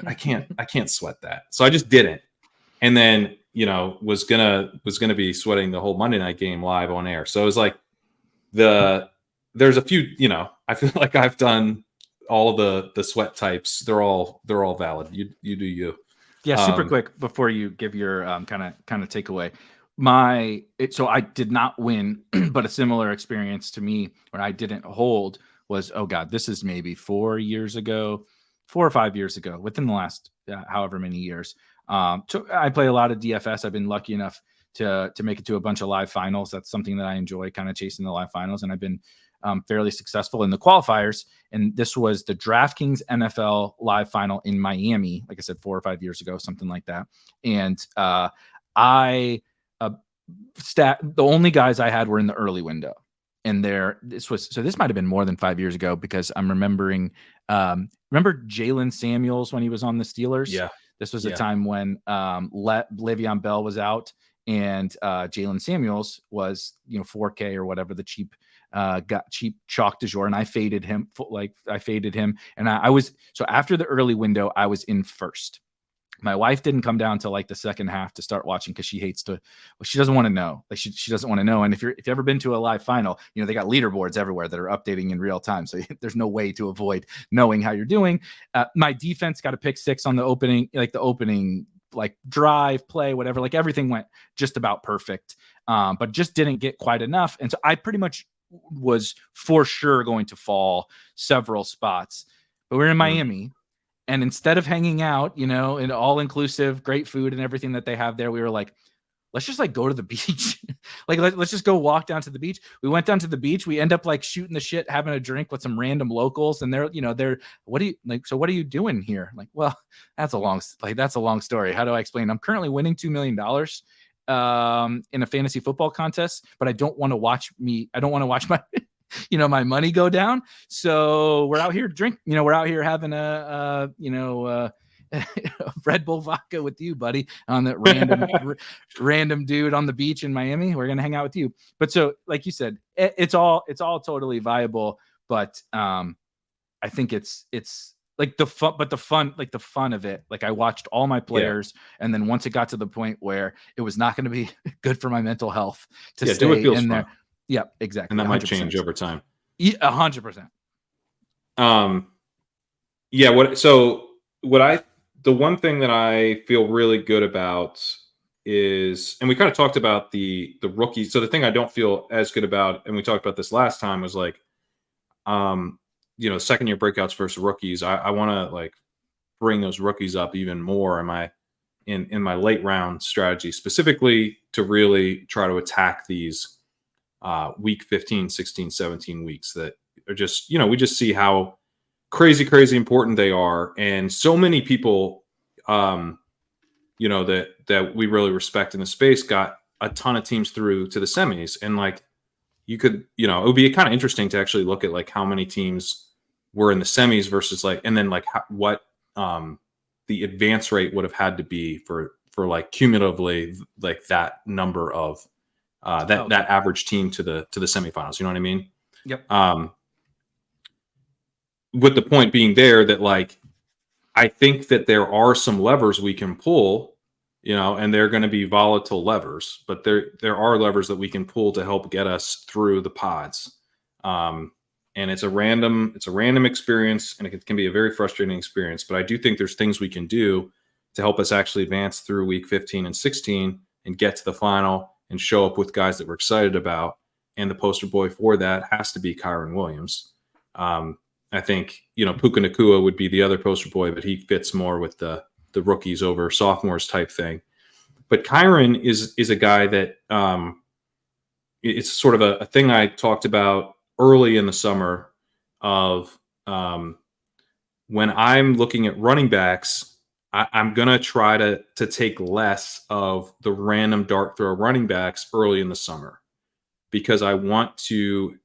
I can't sweat that. So I just didn't, and then was gonna be sweating the whole Monday night game live on air. So it was like there's a few. I feel like I've done all the sweat types. They're all valid. You do you. Yeah, super quick before you give your kind of takeaway. So I did not win, but a similar experience to me where I didn't hold was, oh God, this is maybe 4 or 5 years ago, within the last however many years. So I play a lot of DFS. I've been lucky enough to make it to a bunch of live finals. That's something that I enjoy, kind of chasing the live finals, and I've been fairly successful in the qualifiers. And this was the DraftKings NFL live final in Miami, like I said, 4 or 5 years ago, something like that. And the only guys I had were in the early window. And this might have been more than 5 years ago, because I'm remembering, remember Jalen Samuels when he was on the Steelers? Yeah. This was a time when Le'Veon Bell was out, and Jalen Samuels was, 4K or whatever, the cheap chalk du jour, and I faded him. And I was, so after the early window, I was in first. My wife didn't come down till like the second half to start watching, because she doesn't want to know. Like she doesn't want to know. And if you've ever been to a live final, they got leaderboards everywhere that are updating in real time. So there's no way to avoid knowing how you're doing. My defense got a pick 6 on the opening drive, play, whatever. Like everything went just about perfect, but just didn't get quite enough. And so I pretty much was for sure going to fall several spots. But we're in Miami. And instead of hanging out, in all-inclusive, great food and everything that they have there, we were like, let's just go to the beach. Let's just go walk down to the beach. We went down to the beach. We end up shooting the shit, having a drink with some random locals. And they're, what are you doing here? Like, well, that's a long story. How do I explain? I'm currently winning $2 million in a fantasy football contest, but I don't want to watch my my money go down. So we're out here we're out here having a Red Bull vodka with you, buddy, on that random dude on the beach in Miami. We're going to hang out with you. But so, like you said, it's all totally viable. But I think it's like the fun of it. Like I watched all my players, and then once it got to the point where it was not going to be good for my mental health to stay in there. Yeah, exactly. And that might change over time. 100%. The one thing that I feel really good about is, and we kind of talked about the rookies. So the thing I don't feel as good about, and we talked about this last time, was second year breakouts versus rookies. I want to bring those rookies up even more in my late round strategy, specifically to really try to attack these week 15, 16, 17 weeks that are just, we just see how crazy important they are. And so many people, that we really respect in the space got a ton of teams through to the semis. And you could, it would be kind of interesting to actually look at how many teams were in the semis versus and then what the advance rate would have had to be for cumulatively that number of that average team to the semifinals. You know what I mean? Yep. With the point being there that I think that there are some levers we can pull, and they're going to be volatile levers, but there are levers that we can pull to help get us through the pods. And it's a random experience, and it can be a very frustrating experience, but I do think there's things we can do to help us actually advance through week 15 and 16 and get to the final and show up with guys that we're excited about. And the poster boy for that has to be Kerrane Williams. I think, Puka Nacua would be the other poster boy, but he fits more with the rookies over sophomores type thing. But Kerrane is a guy that it's sort of a thing I talked about early in the summer of when I'm looking at running backs, I'm going to try to take less of the random dart throw running backs early in the summer, because I was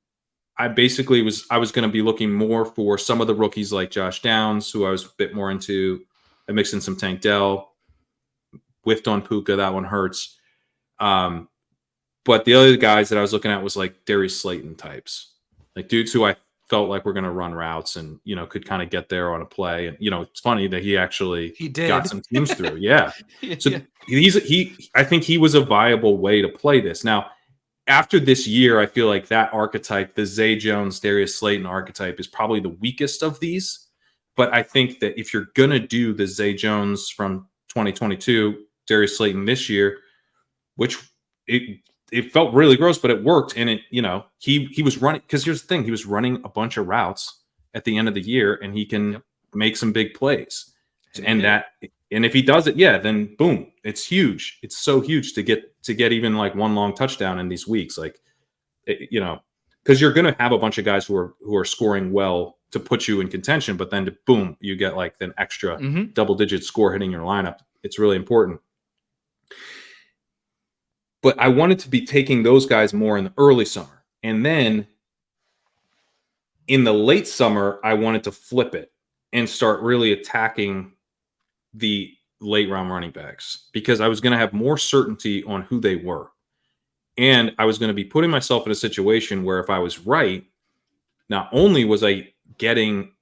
going to be looking more for some of the rookies like Josh Downs, who I was a bit more into. I mixed in some Tank Dell, whiffed on Puka. That one hurts. But the other guys that I was looking at was Darius Slayton types, dudes who I felt like we're going to run routes and, could kind of get there on a play. And, it's funny that he got some teams through. Yeah. So I think he was a viable way to play this. Now, after this year, I feel like that archetype, the Zay Jones, Darius Slayton archetype, is probably the weakest of these. But I think that if you're going to do the Zay Jones from 2022, Darius Slayton this year, which it felt really gross, but it worked. And he was running, because here's the thing, he was running a bunch of routes at the end of the year, and he can make some big plays. And if he does it, then boom, it's huge. It's so huge to get even like one long touchdown in these weeks, like, because you're going to have a bunch of guys who are scoring well to put you in contention, but then boom, you get like an extra double-digit score hitting your lineup. It's really important. But I wanted to be taking those guys more in the early summer, and then in the late summer, I wanted to flip it and start really attacking the late round running backs, because I was going to have more certainty on who they were. And I was going to be putting myself in a situation where if I was right, not only was I getting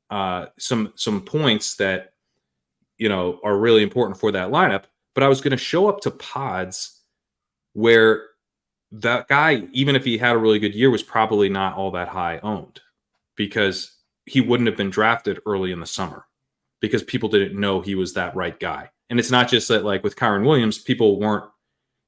some points that, are really important for that lineup, but I was going to show up to pods where that guy, even if he had a really good year, was probably not all that high owned, because he wouldn't have been drafted early in the summer, because people didn't know he was that right guy. And it's not just that, like with Kyren Williams,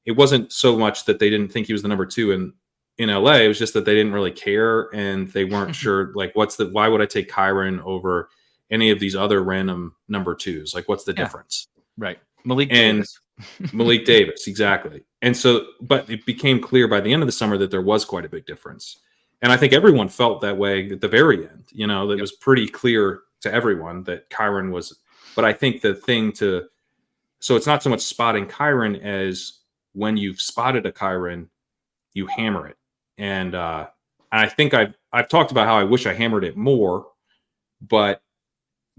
it wasn't so much that they didn't think he was the number 2 in LA. It was just that they didn't really care, and they weren't sure, like, why would I take Kyren over any of these other random number 2s? Like, what's the difference? Right. Malik Davis, exactly. And so, but it became clear by the end of the summer that there was quite a big difference. And I think everyone felt that way at the very end, that it was pretty clear to everyone that Kyren was, but I think so it's not so much spotting Kyren as when you've spotted a Kyren, you hammer it. And I think I've talked about how I wish I hammered it more, but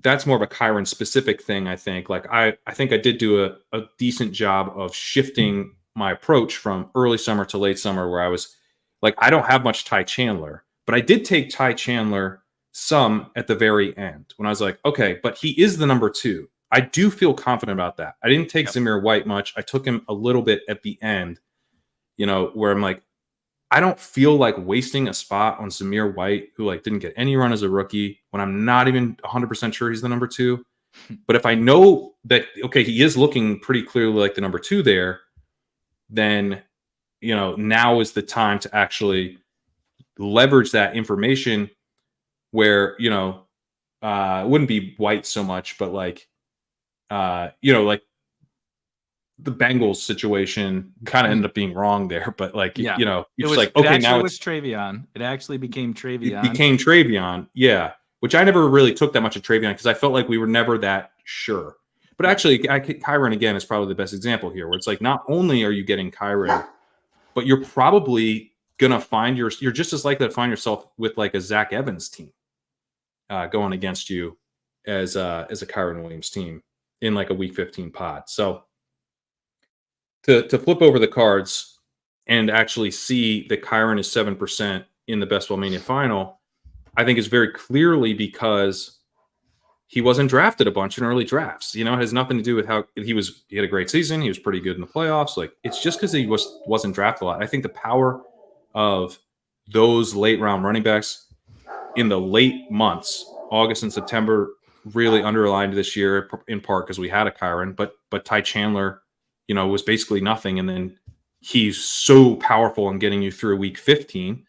that's more of a Kyren specific thing. I think I think I did do a decent job of shifting my approach from early summer to late summer, where I was like, I don't have much Ty Chandler, but I did take Ty Chandler some at the very end when I was like, okay, but he is the number 2. I do feel confident about that. I didn't take Zamir White much. I took him a little bit at the end, where I'm like, I don't feel like wasting a spot on Zamir White, who like didn't get any run as a rookie, when I'm not even 100% sure he's the number 2. But if I know that, okay, he is looking pretty clearly like the number 2 there, then, now is the time to actually leverage that information where, it wouldn't be White so much, but like, like the Bengals situation kind of ended up being wrong there, but like, it's like, okay, now it was Travion. It actually became Travion. It became Travion. Yeah. Which I never really took that much of Travion, because I felt like we were never that sure. But actually, Kyren again is probably the best example here, where it's like, not only are you getting Kyren, but you're probably gonna you're just as likely to find yourself with like a Zach Evans team going against you as a Kyren Williams team in like a week 15 pod. So to flip over the cards and actually see that Kyren is 7% in the Best Ball Mania final, I think is very clearly because he wasn't drafted a bunch in early drafts. It has nothing to do with how he had a great season. He was pretty good in the playoffs. Like, it's just because he wasn't drafted a lot. I think the power of those late round running backs in the late months, August and September, really underlined this year, in part because we had a Kyren, but Ty Chandler, was basically nothing. And then he's so powerful in getting you through week 15,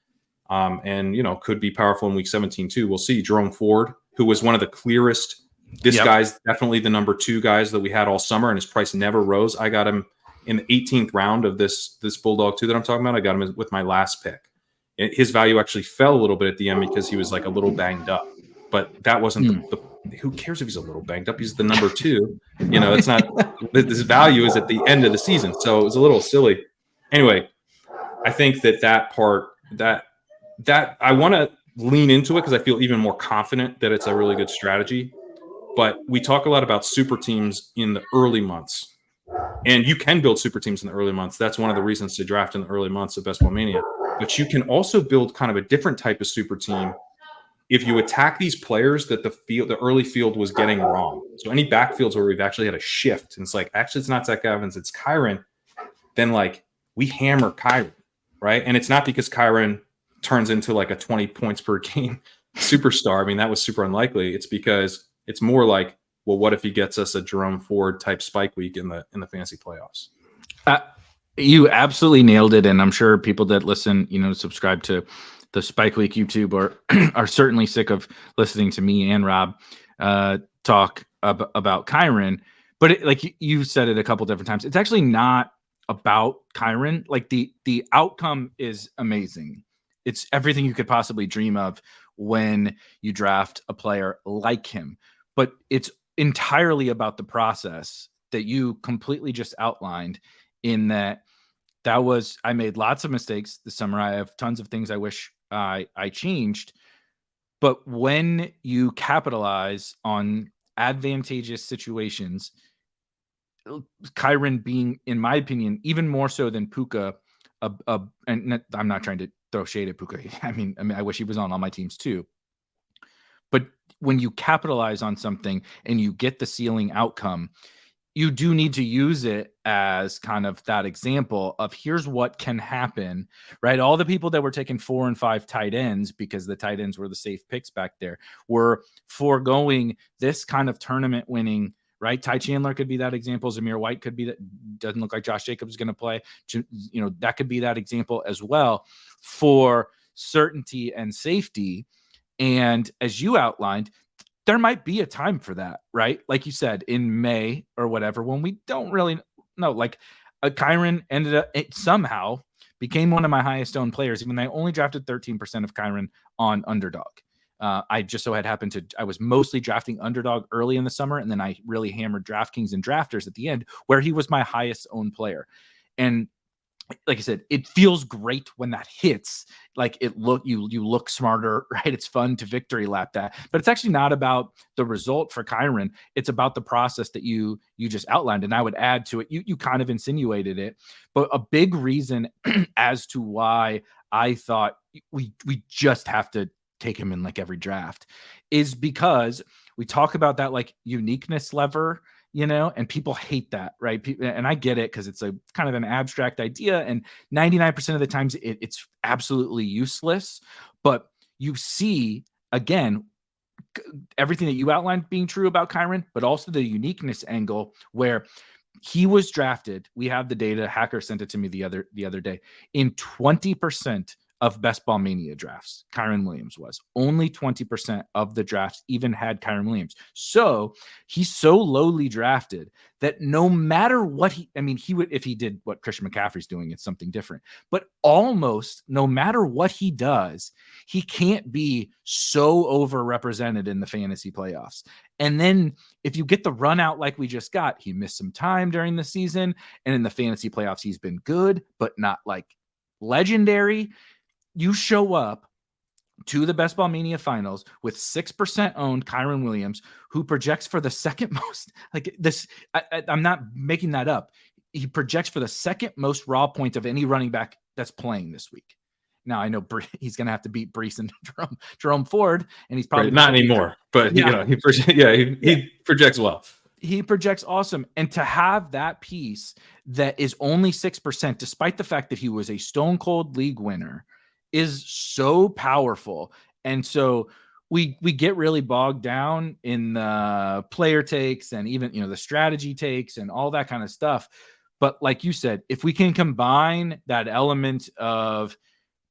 and, could be powerful in week 17 too. We'll see. Jerome Ford, who was one of the clearest, guy's definitely the number 2 guys that we had all summer, and his price never rose. I got him in the 18th round of this Bulldog 2 that I'm talking about. I got him with my last pick. His value actually fell a little bit at the end because he was like a little banged up, but that wasn't who cares if he's a little banged up? He's the number 2. It's not, his value is at the end of the season. So it was a little silly. Anyway, I think that part that I want to lean into it, because I feel even more confident that it's a really good strategy. But we talk a lot about super teams in the early months, and you can build super teams in the early months. That's one of the reasons to draft in the early months of Best Ball Mania. But you can also build kind of a different type of super team if you attack these players that the early field was getting wrong. So any backfields where we've actually had a shift, and it's like, actually, it's not Zach Evans, it's Kyren. Then like we hammer Kyren, right? And it's not because Kyren turns into like a 20 points per game superstar. I mean, that was super unlikely. It's because it's more like well, what if he gets us a Jerome Ford type spike week in the fantasy playoffs? You absolutely nailed it, and I'm sure people that listen, subscribe to the Spike Week YouTube are certainly sick of listening to me and Rob talk about Kerrane. But like you said it a couple different times, it's actually not about Kerrane. Like the outcome is amazing. It's everything you could possibly dream of when you draft a player like him. But it's entirely about the process that you completely just outlined, in that I made lots of mistakes this summer. I have tons of things I wish I changed. But when you capitalize on advantageous situations, Kerrane being, in my opinion, even more so than Puka, and I'm not trying to throw shade at Puka. I mean, I wish he was on all my teams too. But when you capitalize on something and you get the ceiling outcome, you do need to use it as kind of that example of here's what can happen, right? All the people that were taking 4 and 5 tight ends because the tight ends were the safe picks back there were foregoing this kind of tournament winning, right? Ty Chandler could be that example. Zamir White could be that. Doesn't look like Josh Jacobs is going to play. That could be that example as well for certainty and safety. And as you outlined, there might be a time for that, right? Like you said, in May or whatever, when we don't really know. Like Kerrane ended up, it somehow became one of my highest owned players, even though I only drafted 13% of Kerrane on Underdog. I just so had happened I was mostly drafting Underdog early in the summer, and then I really hammered DraftKings and Drafters at the end, where he was my highest owned player. And like I said, it feels great when that hits. Like you look smarter, right? It's fun to victory lap that, but it's actually not about the result for Kerrane. It's about the process that you just outlined. And I would add to it, you kind of insinuated it, but a big reason as to why I thought we just have to take him in like every draft is because we talk about that like uniqueness lever, and people hate that, right? And I get it, because it's a kind of an abstract idea, and 99% of the times it's absolutely useless. But you see, again, everything that you outlined being true about Kerrane, but also the uniqueness angle where he was drafted. We have the data. Hacker sent it to me the other day. In 20% of Best Ball Mania drafts, Kerrane Williams was. Only 20% of the drafts even had Kerrane Williams. So he's so lowly drafted that no matter what he would, if he did what Christian McCaffrey's doing, it's something different. But almost no matter what he does, he can't be so overrepresented in the fantasy playoffs. And then if you get the run out like we just got, he missed some time during the season, and in the fantasy playoffs, he's been good, but not like legendary. You show up to the Best Ball Mania finals with 6% owned Kerrane Williams, who projects for the second most, like this, I'm not making that up. He projects for the second most raw points of any running back that's playing this week. Now I know he's going to have to beat Brees and Jerome Ford, and he's probably not anymore, but he projects well. He projects awesome. And to have that piece that is only 6%, despite the fact that he was a stone cold league winner, is so powerful. And so we get really bogged down in the player takes and even, the strategy takes and all that kind of stuff. But like you said, if we can combine that element of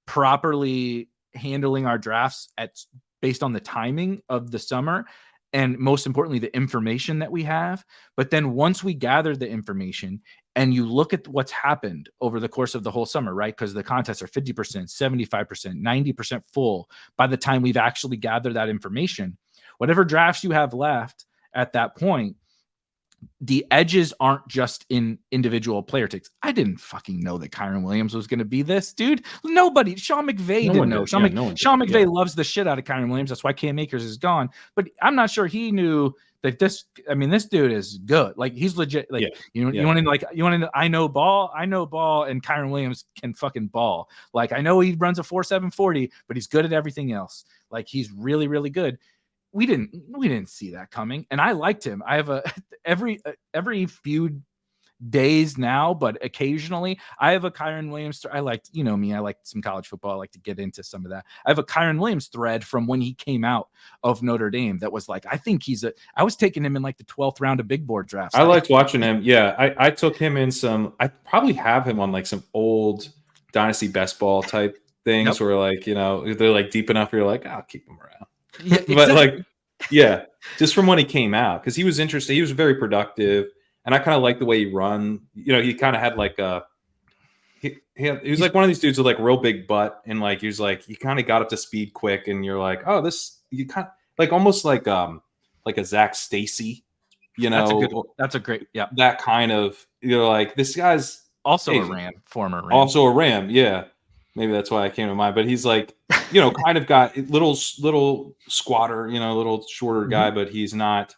properly handling our drafts based on the timing of the summer, and most importantly, the information that we have. But then once we gather the information and you look at what's happened over the course of the whole summer, right? Because the contests are 50%, 75%, 90% full by the time we've actually gathered that information. Whatever drafts you have left at that point, the edges aren't just in individual player takes. I didn't fucking know that Kerrane Williams was going to be this, dude. Nobody. Sean McVay didn't know. Sean McVay loves the shit out of Kerrane Williams. That's why Cam Akers is gone. But I'm not sure he knew that this dude is good. Like, he's legit. Like, you want to, I know ball, and Kerrane Williams can fucking ball. Like, I know he runs a 4.7 40, but he's good at everything else. Like, he's really, really good. We didn't see that coming, and I liked him. I have every feud days now, but occasionally I have a Kyren Williams. I like, you know me, I like some college football. I like to get into some of that. I have a Kyren Williams thread from when he came out of Notre Dame that was like, I think I was taking him in like the 12th round of big board drafts. I liked watching him. Yeah, I took him in I probably have him on like some old Dynasty Best Ball type things where like, you know, they're like deep enough, you're like, I'll keep him around. Yeah, but exactly. like, yeah, just from when he came out, because he was interesting. He was very productive, and I kind of like the way he run. You know, he kind of had like he was like one of these dudes with like real big butt, and like he kind of got up to speed quick, and you're like, oh, you kind of like almost like a Zach Stacy, you know. That's a great, yeah. That kind of, you're like, this guy's also a Ram, former Ram. Also a Ram, yeah. Maybe that's why I came to mind. But he's like, you know, kind of got little squatter, you know, little shorter guy, but he's not.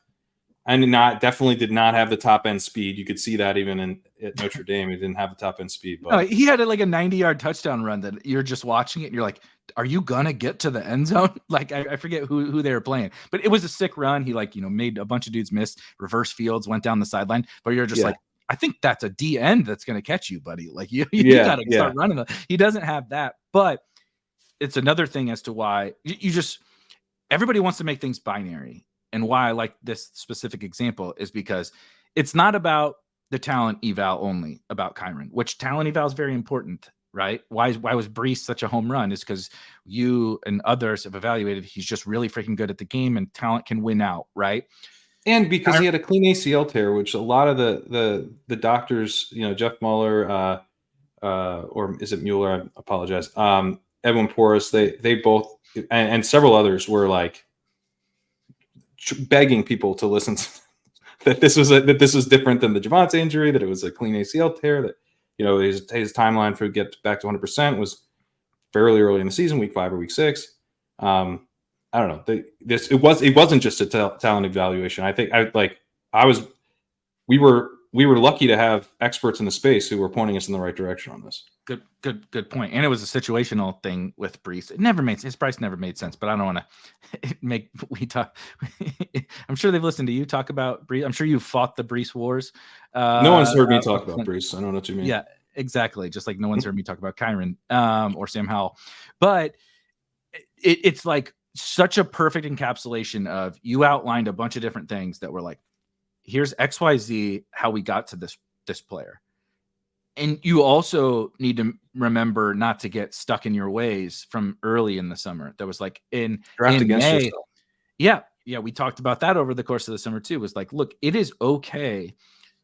Definitely did not have the top end speed. You could see that even at Notre Dame, he didn't have the top end speed. But no, he had like a 90-yard touchdown run that you're just watching it and you're like, are you gonna get to the end zone? Like I forget who they were playing, but it was a sick run. He like, you know, made a bunch of dudes miss, reverse fields, went down the sideline, but you're just like, I think that's a D end that's going to catch you, buddy. Like you got to start running. He doesn't have that, but it's another thing as to why everybody wants to make things binary. And why I like this specific example is because it's not about the talent eval only about Kyren, which talent eval is very important, right? Why was Brees such a home run is because you and others have evaluated he's just really freaking good at the game and talent can win out, right? And because he had a clean ACL tear, which a lot of the doctors, you know, Jeff Mueller, or is it Mueller? I apologize. Edwin Porras, they both, and several others were like begging people to listen to that this was different than the Javonte injury, that it was a clean ACL tear, that, you know, his timeline for get back to 100% was fairly early in the season, week 5 or week 6. I don't know. It wasn't just a talent evaluation. I think we were lucky to have experts in the space who were pointing us in the right direction on this. Good point. And it was a situational thing with Brees. His price never made sense, but I don't want to talk. I'm sure they've listened to you talk about Brees. I'm sure you fought the Brees wars. No one's heard me talk about Brees. I don't know what you mean. Yeah, exactly. Just like no one's heard me talk about Kyren or Sam Howell. But it's like such a perfect encapsulation of, you outlined a bunch of different things that were like, here's XYZ, how we got to this player. And you also need to remember not to get stuck in your ways from early in the summer. That was like in May. Yourself. Yeah. We talked about that over the course of the summer too. It was like, look, it is okay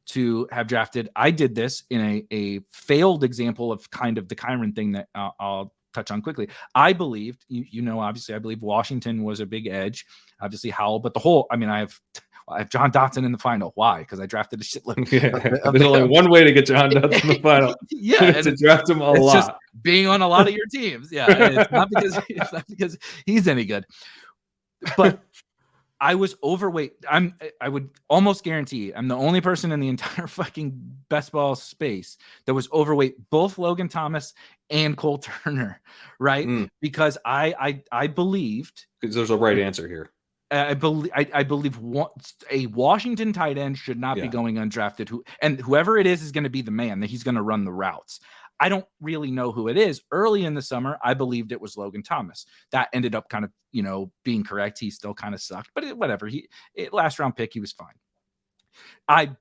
to have drafted. I did this in a failed example of kind of the Kyren thing that I'll touch on quickly. I believed, obviously I believe Washington was a big edge, obviously Howell, but I have John Dotson in the final. Why? Because I drafted a shitload. There's only one way to get John Dotson in the final. To draft him a lot. Just being on a lot of your teams. Yeah, it's not because he's any good. But I was overweight. I would almost guarantee I'm the only person in the entire fucking best ball space that was overweight both Logan Thomas and Cole Turner, right? Because I believed, because there's a right answer here. I believe a Washington tight end should not be going undrafted. Whoever it is going to be the man that he's going to run the routes. I don't really know who it is. Early in the summer, I believed it was Logan Thomas. That ended up kind of, being correct. He still kind of sucked, but whatever. Last round pick, he was fine. I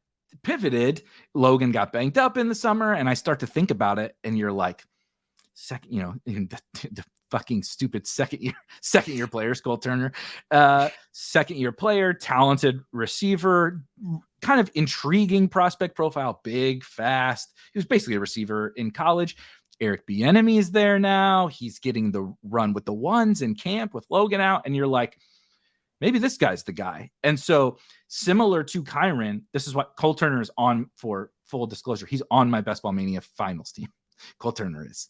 pivoted. Logan got banged up in the summer, and I start to think about it, and you're like, the fucking stupid second year player, Cole Turner, second year player, talented receiver, kind of intriguing prospect profile, big, fast. He was basically a receiver in college. Eric Bieniemy is there now. He's getting the run with the ones in camp with Logan out, and you're like, maybe this guy's the guy. And so, similar to Kyren, this is what Cole Turner is on. For full disclosure, he's on my Best Ball Mania finals team. Cole Turner is.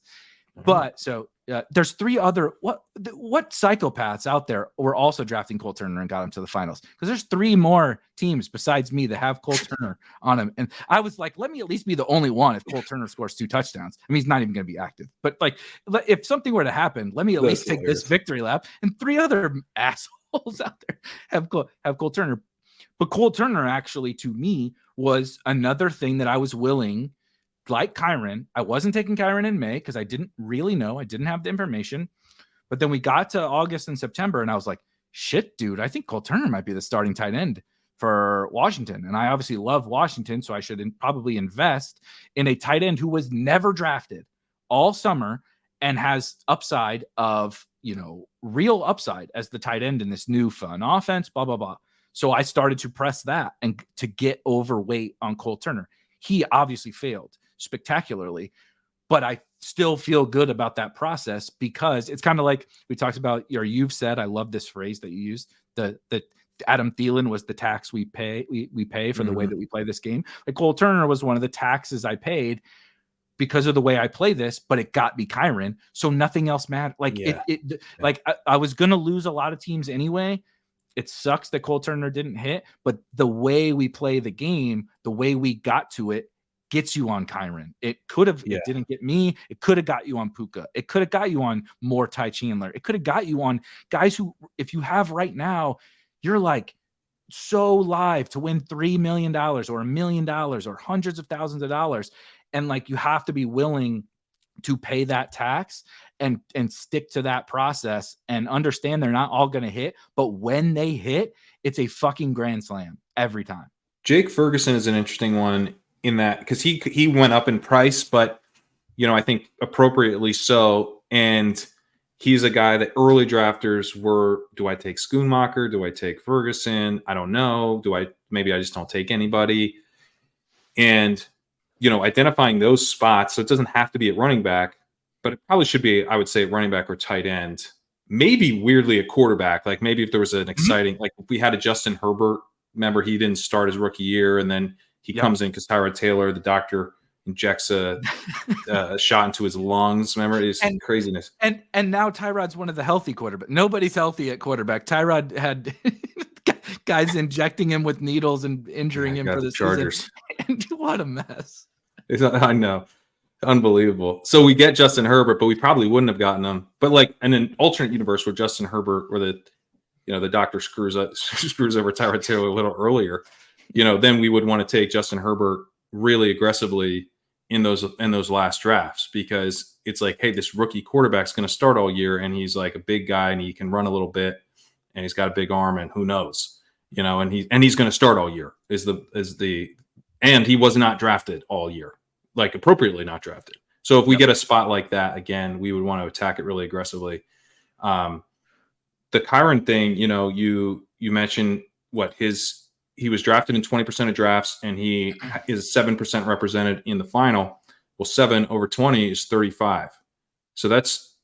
But so there's 3 other what psychopaths out there were also drafting Cole Turner and got him to the finals, because there's 3 more teams besides me that have Cole Turner on him. And I was like, let me at least be the only one if Cole Turner scores 2 touchdowns. I mean, he's not even going to be active, but like, if something were to happen, let me at least take this victory lap. And 3 other assholes out there have Cole Turner. But Cole Turner actually, to me, was another thing that I was willing, like Kerrane. I wasn't taking Kerrane in May because I didn't really know. I didn't have the information. But then we got to August and September, and I was like, shit, dude, I think Cole Turner might be the starting tight end for Washington. And I obviously love Washington, so I should probably invest in a tight end who was never drafted all summer and has upside of, real upside as the tight end in this new fun offense, blah, blah, blah. So I started to press that and to get overweight on Cole Turner. He obviously failed spectacularly, but I still feel good about that process because it's kind of like we talked about, or you've said, I love this phrase that you used, the Adam Thielen was the tax we pay for the way that we play this game. Like Cole Turner was one of the taxes I paid because of the way I play this, but it got me Kerrane. So nothing else mattered. Like like I was going to lose a lot of teams anyway. It sucks that Cole Turner didn't hit, but the way we play the game, the way we got to it, gets you on Kerrane. It could have, it didn't get me. It could have got you on Puka. It could have got you on more Ty Chandler. It could have got you on guys who, if you have right now, you're like so live to win $3 million or $1 million or hundreds of thousands of dollars. And like, you have to be willing to pay that tax and stick to that process and understand they're not all going to hit, but when they hit, it's a fucking grand slam every time. Jake Ferguson is an interesting one in that because he went up in price, but I think appropriately so. And he's a guy that early drafters were, do I take Schoonmaker? Do I take Ferguson? I don't know. Maybe I just don't take anybody. And, identifying those spots, so it doesn't have to be at running back, but it probably should be, I would say, running back or tight end. Maybe weirdly a quarterback. Like maybe if there was an exciting, like if we had a Justin Herbert, remember he didn't start his rookie year and then he comes in because Tyrod Taylor, the doctor, injects a shot into his lungs. Remember, it's craziness. And now Tyrod's one of the healthy quarterbacks. Nobody's healthy at quarterback. Tyrod had guys injecting him with needles and injuring him for the Chargers. season. And what a mess. I know. Unbelievable. So we get Justin Herbert, but we probably wouldn't have gotten him. But like in an alternate universe where Justin Herbert, where the doctor screws over Tyrod Taylor a little earlier, then we would want to take Justin Herbert really aggressively in those last drafts, because it's like, hey, this rookie quarterback's going to start all year and he's like a big guy and he can run a little bit and he's got a big arm and who knows, and he's going to start all year and he was not drafted all year, like appropriately not drafted. So if we get a spot like that, again, we would want to attack it really aggressively. The Kerrane thing, you mentioned he was drafted in 20% of drafts and he is 7% represented in the final. Well, 7 over 20 is 35. So that's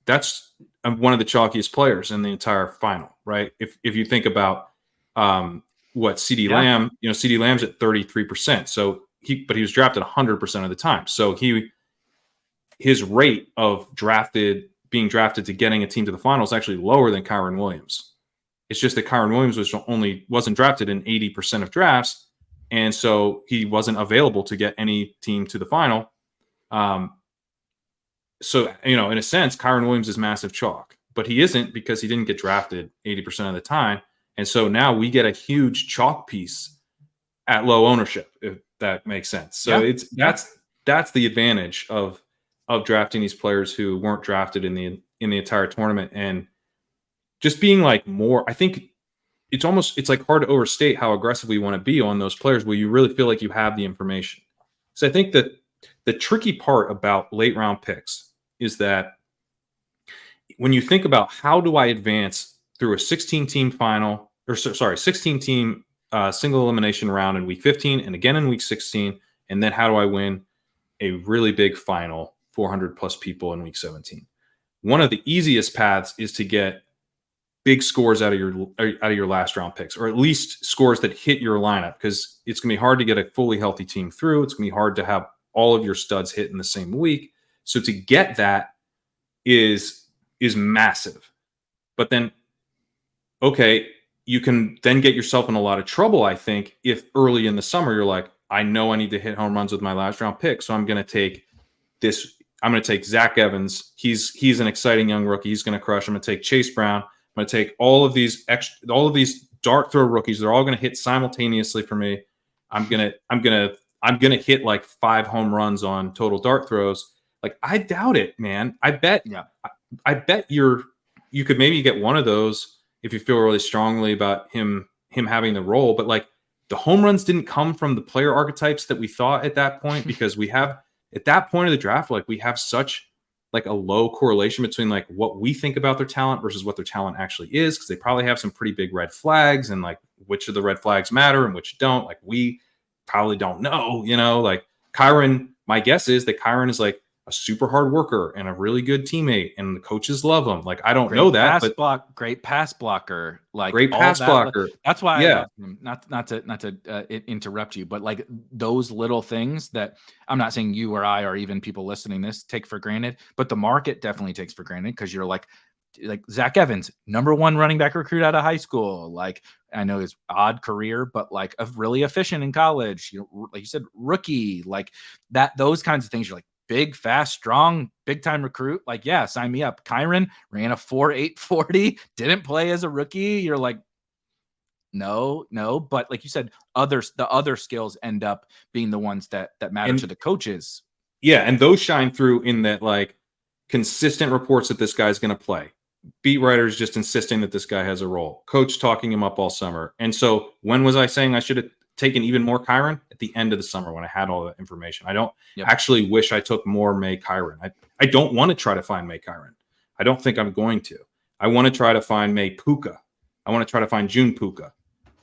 one of the chalkiest players in the entire final, right? If you think about CeeDee Lamb, CeeDee Lamb's at 33%. So he was drafted 100% of the time. So his rate of being drafted to getting a team to the final is actually lower than Kerrane Williams. It's just that Kerrane Williams wasn't drafted in 80% of drafts, and so he wasn't available to get any team to the final. So in a sense, Kerrane Williams is massive chalk, but he isn't because he didn't get drafted 80% of the time, and so now we get a huge chalk piece at low ownership, if that makes sense. So that's the advantage of drafting these players who weren't drafted in the entire tournament. And just being like more, I think it's like hard to overstate how aggressive we want to be on those players where you really feel like you have the information. So I think that the tricky part about late round picks is that when you think about how do I advance through a 16-team final, 16-team single elimination round in week 15 and again in week 16, and then how do I win a really big final, 400 plus people in week 17? One of the easiest paths is to get big scores out of your last round picks, or at least scores that hit your lineup, because it's going to be hard to get a fully healthy team through. It's going to be hard to have all of your studs hit in the same week. So to get that is massive. But then, okay, you can then get yourself in a lot of trouble, I think, if early in the summer you're like, I know I need to hit home runs with my last round pick, so I'm going to take this. I'm going to take Zach Evans. He's an exciting young rookie. He's going to crush. I'm going to take Chase Brown. I'm going to take all of these dart throw rookies. They're all going to hit simultaneously for me. I'm gonna hit like 5 home runs on total dart throws. Like, I doubt it, man. I bet you could maybe get one of those if you feel really strongly about him having the role. But like, the home runs didn't come from the player archetypes that we thought at that point, because we have at that point of the draft, like, we have such like a low correlation between like what we think about their talent versus what their talent actually is, because they probably have some pretty big red flags, and like which of the red flags matter and which don't. Like, we probably don't know, like Kerrane, my guess is that Kerrane is like a super hard worker and a really good teammate, and the coaches love him. Like, I don't know that, but great pass blocker, like great pass blocker. That's why I love him. Not to interrupt you, but like those little things that I'm not saying you or I or even people listening to this take for granted, but the market definitely takes for granted, because you're like Zach Evans, #1 running back recruit out of high school. Like, I know his odd career, but like really efficient in college. Like you said, rookie, like that. Those kinds of things. You're like, big, fast, strong, big time recruit. Like, yeah, sign me up. Kerrane ran a 4.8 40, didn't play as a rookie. You're like, no. But like you said, the other skills end up being the ones that matter to the coaches. Yeah, and those shine through in that, like, consistent reports that this guy's going to play. Beat writers just insisting that this guy has a role. Coach talking him up all summer. And so when was I saying I should have taken even more Kerrane? At the end of the summer, when I had all that information. I don't actually wish I took more May Kerrane. I don't want to try to find May Kerrane. I don't think I'm going to. I want to try to find May Puka. I want to try to find June Puka.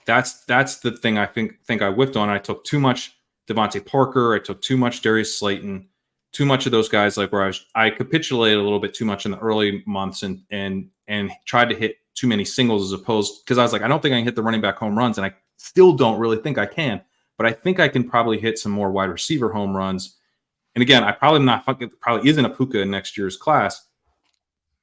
That's the thing I think I whiffed on. I took too much Devontae Parker. I took too much Darius Slayton. Too much of those guys, like, where I capitulated a little bit too much in the early months and tried to hit too many singles, as opposed, because I was like, I don't think I can hit the running back home runs, and I still don't really think I can, but I think I can probably hit some more wide receiver home runs. And again, I probably isn't a Puka in next year's class,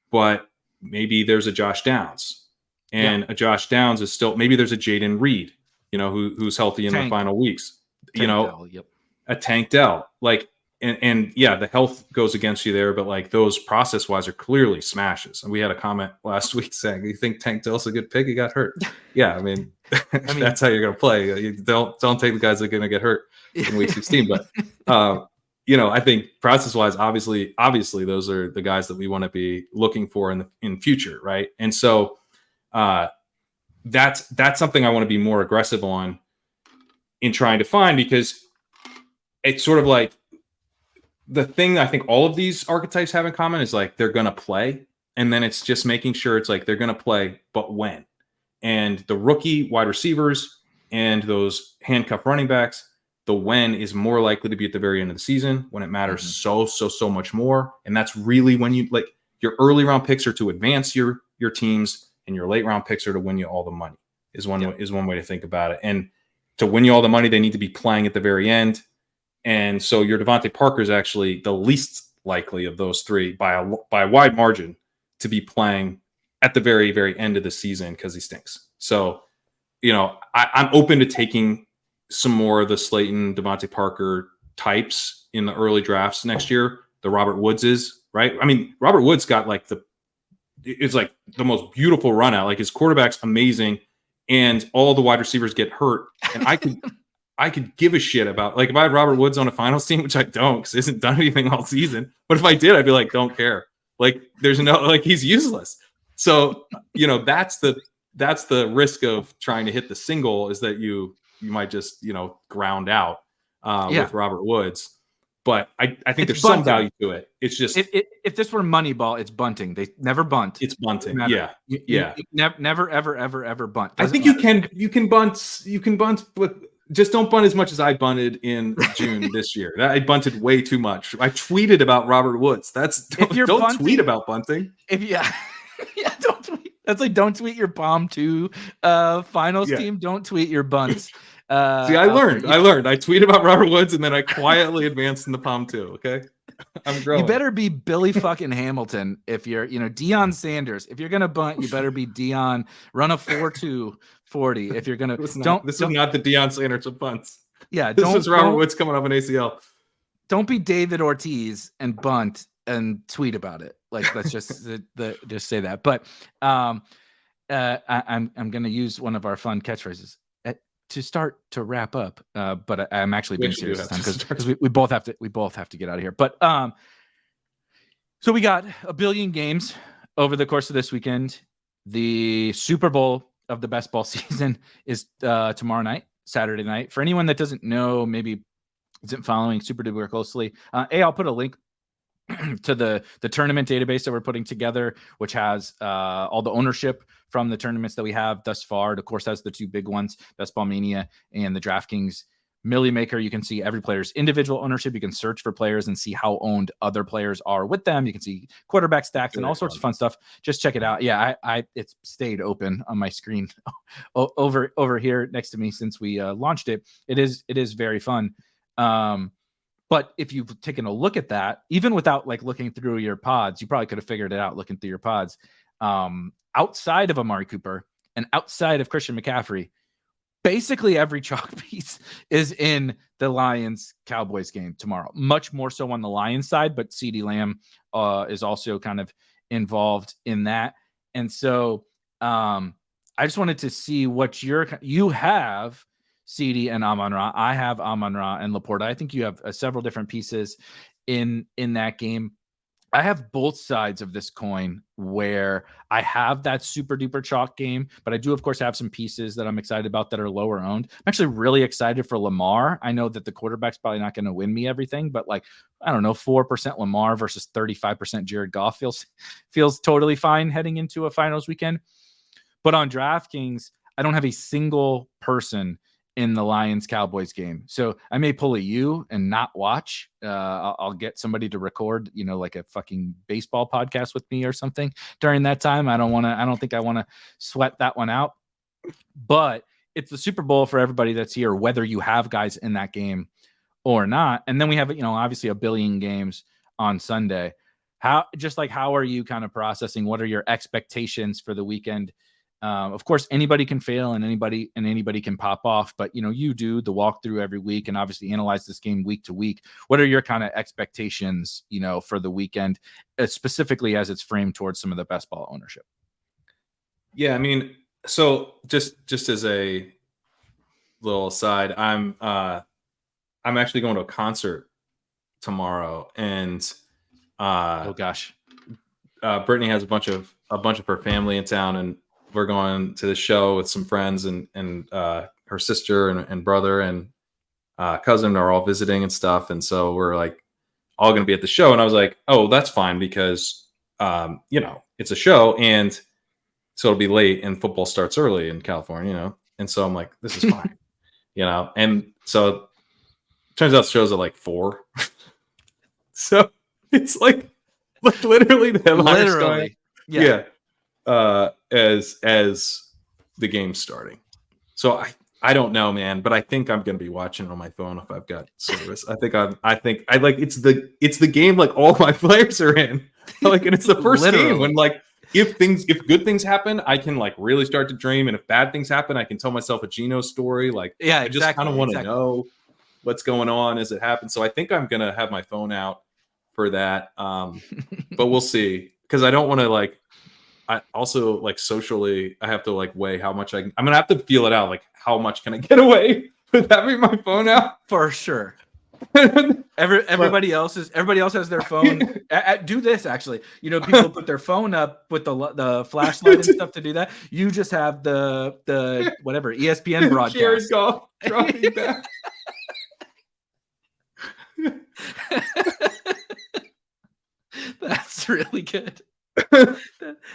but maybe there's a Josh Downs, and a Josh Downs is still, maybe there's a Jaden Reed, who's healthy in the final weeks, a Tank Dell, like. And yeah, the health goes against you there, but like those process wise are clearly smashes. And we had a comment last week saying, "You think Tank Dell's a good pick? He got hurt." Yeah, I mean that's how you're going to play. You don't take the guys that are going to get hurt in week 16. But I think process wise, obviously, those are the guys that we want to be looking for in future, right? And so that's something I want to be more aggressive on in trying to find, because it's sort of like, the thing I think all of these archetypes have in common is like they're going to play, and then it's just making sure it's like they're going to play, but when. And the rookie wide receivers and those handcuff running backs, the when is more likely to be at the very end of the season, when it matters so much more. And that's really when you, like, your early round picks are to advance your teams, and your late round picks are to win you all the money. Is one way to think about it. And to win you all the money, they need to be playing at the very end. And so your Devontae Parker is actually the least likely of those three by a wide margin to be playing at the very, very end of the season, because he stinks. So, I'm open to taking some more of the Slayton, Devontae Parker types in the early drafts next year. The Robert Woods is, right? I mean, Robert Woods got it's like the most beautiful run out. Like, his quarterback's amazing, and all the wide receivers get hurt. And I could give a shit about, like, if I had Robert Woods on a finals team, which I don't, because he hasn't done anything all season. But if I did, I'd be like, don't care. Like, there's no, like, he's useless. So, that's the risk of trying to hit the single, is that you might just, ground out with Robert Woods. But I think there's some value to it. It's just, if this were Moneyball, it's bunting. They never bunt. It's bunting. You never, ever bunt. I think you can bunt with. Just don't bunt as much as I bunted in June this year. I bunted way too much. I tweeted about Robert Woods. Don't tweet about bunting. Don't tweet. That's like, don't tweet your Palm 2 finals team. Don't tweet your bunts. See, I learned. I tweeted about Robert Woods, and then I quietly advanced in the Palm 2. Okay, I'm growing. You better be Billy fucking Hamilton if you're, Deion Sanders. If you're gonna bunt, you better be Deion. Run a 4.2 40. If you're gonna, this is not the Deion Sanders of bunts. Yeah, this was Robert Woods coming off an ACL. Don't be David Ortiz and bunt and tweet about it. Like, let's just just say that. But I'm going to use one of our fun catchphrases to start to wrap up. But I'm actually being serious this time because we both have to get out of here. But so we got a billion games over the course of this weekend. The Super Bowl of the best ball season is tomorrow night, Saturday night. For anyone that doesn't know, maybe isn't following super duper closely, I'll put a link to the tournament database that we're putting together, which has all the ownership from the tournaments that we have thus far. It, of course, has the two big ones, Best Ball Mania and the DraftKings Millie Maker. You can see every player's individual ownership. You can search for players and see how owned other players are with them. You can see quarterback stacks and all sorts of fun stuff. Just check it out. Yeah, it's stayed open on my screen over here next to me since we launched it. It is very fun. But if you've taken a look at that, even without like looking through your pods, you probably could have figured it out looking through your pods. Outside of Amari Cooper and outside of Christian McCaffrey, basically every chalk piece is in the Lions-Cowboys game tomorrow. Much more so on the Lions side, but CeeDee Lamb is also kind of involved in that. And so I just wanted to see what you have. CD and Amon-Ra. I have Amon-Ra and Laporta. I think you have several different pieces in that game. I have both sides of this coin where I have that super duper chalk game, but I do, of course, have some pieces that I'm excited about that are lower owned. I'm actually really excited for Lamar. I know that the quarterback's probably not going to win me everything, but like, I don't know, 4% Lamar versus 35% Jared Goff feels totally fine heading into a finals weekend. But on DraftKings, I don't have a single person in the Lions-Cowboys game. So I may pull a U and not watch. I'll get somebody to record, like a fucking baseball podcast with me or something during that time. I don't think I want to sweat that one out. But it's the Super Bowl for everybody that's here, whether you have guys in that game or not. And then we have, obviously a billion games on Sunday. How are you kind of processing? What are your expectations for the weekend? Of course, anybody can fail and anybody can pop off, but you do the walkthrough every week and obviously analyze this game week to week. What are your kind of expectations, for the weekend, specifically as it's framed towards some of the best ball ownership? Yeah, I mean, so just as a little aside, I'm actually going to a concert tomorrow, and oh gosh, Brittany has a bunch of her family in town, and we're going to the show with some friends, and her sister and brother and cousin are all visiting and stuff. And so we're like all going to be at the show. And I was like, oh, that's fine because, it's a show. And so it'll be late and football starts early in California, And so I'm like, this is fine, And so it turns out the show's at like 4. So it's like literally the headliner's going. Yeah. As the game's starting. So I don't know, man, but I think I'm going to be watching it on my phone if I've got service. I think I like it's the game like all my players are in. Like, and it's the first game when like if good things happen, I can like really start to dream, and if bad things happen, I can tell myself a Geno story. Like, I just kind of want to know what's going on as it happens. So I think I'm going to have my phone out for that. But we'll see, because I don't want to like. I also like socially, I have to like weigh how much I'm gonna have to feel it out. Like, how much can I get away with having my phone out? For sure. Everybody else has their phone. Do this actually. People put their phone up with the flashlight and stuff to do that. You just have the whatever ESPN broadcast. Jared Goff dropping back. That's really good.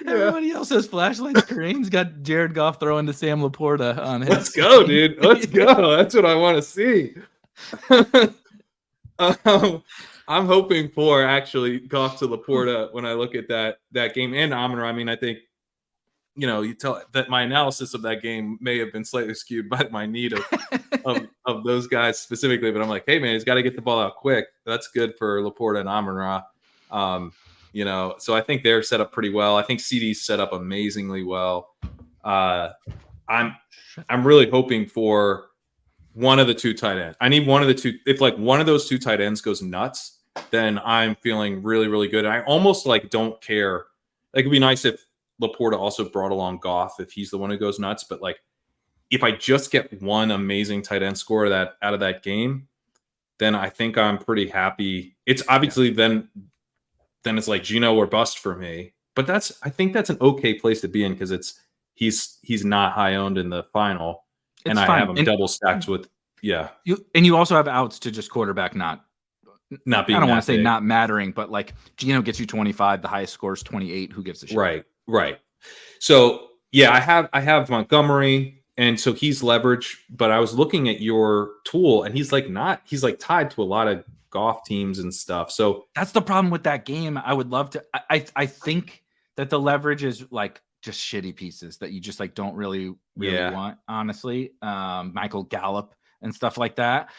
Everybody else has flashlights. Kerrane's got Jared Goff throwing to Sam Laporta on his. Let's go, dude. Let's go. That's what I want to see. I'm hoping for actually Goff to Laporta when I look at that game, and Amon-Ra. I mean, I think you tell that my analysis of that game may have been slightly skewed by my need of those guys specifically, but I'm like, hey man, he's got to get the ball out quick. That's good for Laporta and Amon-Ra. So I think they're set up pretty well. I think CD's set up amazingly well. I'm really hoping for one of the two tight ends. I need one of the two. If like one of those two tight ends goes nuts, then I'm feeling really, really good. I almost like don't care. Like, it'd be nice if Laporta also brought along Goff if he's the one who goes nuts. But like, if I just get one amazing tight end score out of that game, then I think I'm pretty happy. It's obviously then it's like Geno or bust for me. But I think that's an okay place to be in because he's not high owned in the final, and I have him double stacked with you also have outs to just quarterback not being. I don't want to say not mattering, but like Geno gets you 25, the highest score is 28. Who gives a shit? Right. So yeah, I have Montgomery, and so he's leverage. But I was looking at your tool, and he's like tied to a lot of Goff teams and stuff. So that's the problem with that game. I would love to. I think that the leverage is like just shitty pieces that you just like don't really want. Honestly, Michael Gallup and stuff like that.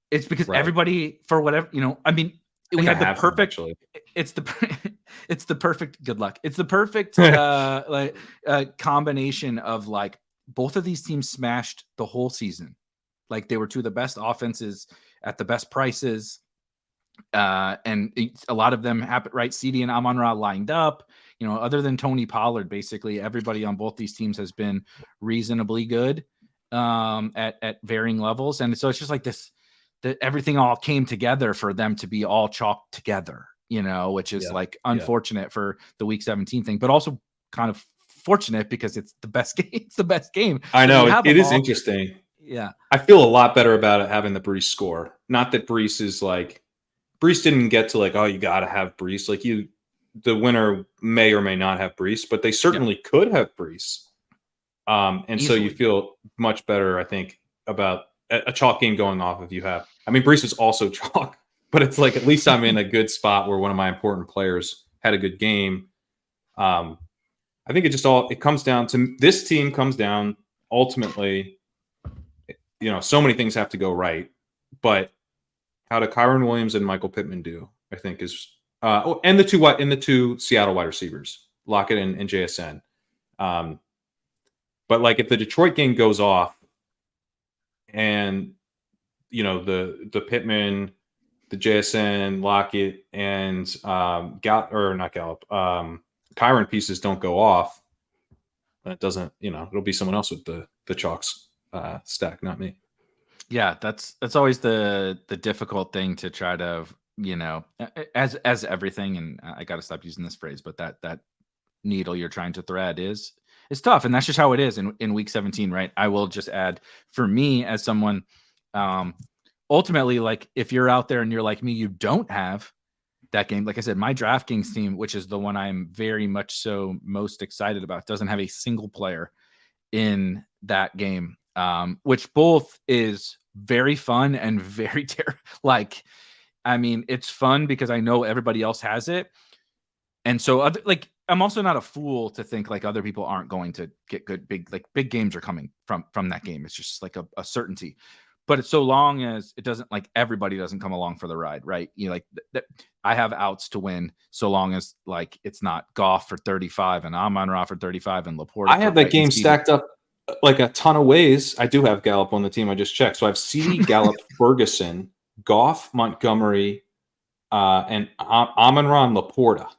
It's because everybody, for whatever, I mean, we had the perfect, it's the perfect, good luck. It's the perfect combination of like both of these teams smashed the whole season. Like they were two of the best offenses at the best prices. And a lot of them happened, right? CD and Amon-Ra lined up, other than Tony Pollard, basically everybody on both these teams has been reasonably good at varying levels. And so it's just like this, that everything all came together for them to be all chalked together, which is like unfortunate for the week 17 thing, but also kind of fortunate because it's the best game. It's the best game. I know it is interesting. Yeah. I feel a lot better about it having the Brees score. Not that Brees didn't get to like, oh, you got to have Brees. Like the winner may or may not have Brees, but they certainly could have Brees. And easily. So you feel much better, I think, about a chalk game going off if you have. I mean, Brees is also chalk, but it's like at least I'm in a good spot where one of my important players had a good game. I think it comes down to this team comes down ultimately. So many things have to go right, but how do Kyren Williams and Michael Pittman do? I think is and the two Seattle wide receivers, Lockett and JSN. But like if the Detroit game goes off, and the Pittman, the JSN, Lockett, and Kyren pieces don't go off, that doesn't, it'll be someone else with the chalks stack, not me. Yeah, that's always the difficult thing to try to, as everything, and I got to stop using this phrase, but that needle you're trying to thread is tough, and that's just how it is in week 17, right? I will just add, for me as someone, ultimately, like if you're out there and you're like me, you don't have that game. Like I said, my DraftKings team, which is the one I'm very much so most excited about, doesn't have a single player in that game, which both is very fun and very like, I mean, it's fun because I know everybody else has it. And so I'm also not a fool to think like other people aren't going to get good, big games are coming from that game. It's just like a certainty, but it's so long as it doesn't, like everybody doesn't come along for the ride. Right. I have outs to win so long as like, it's not Goff for 35 and Amon-Ra for 35 and Laporta. I have that game stacked up like a ton of ways. I do have Gallup on the team. I just checked. So I have CD, Gallup, Ferguson, Goff, Montgomery, and Amon-Ra and Laporta.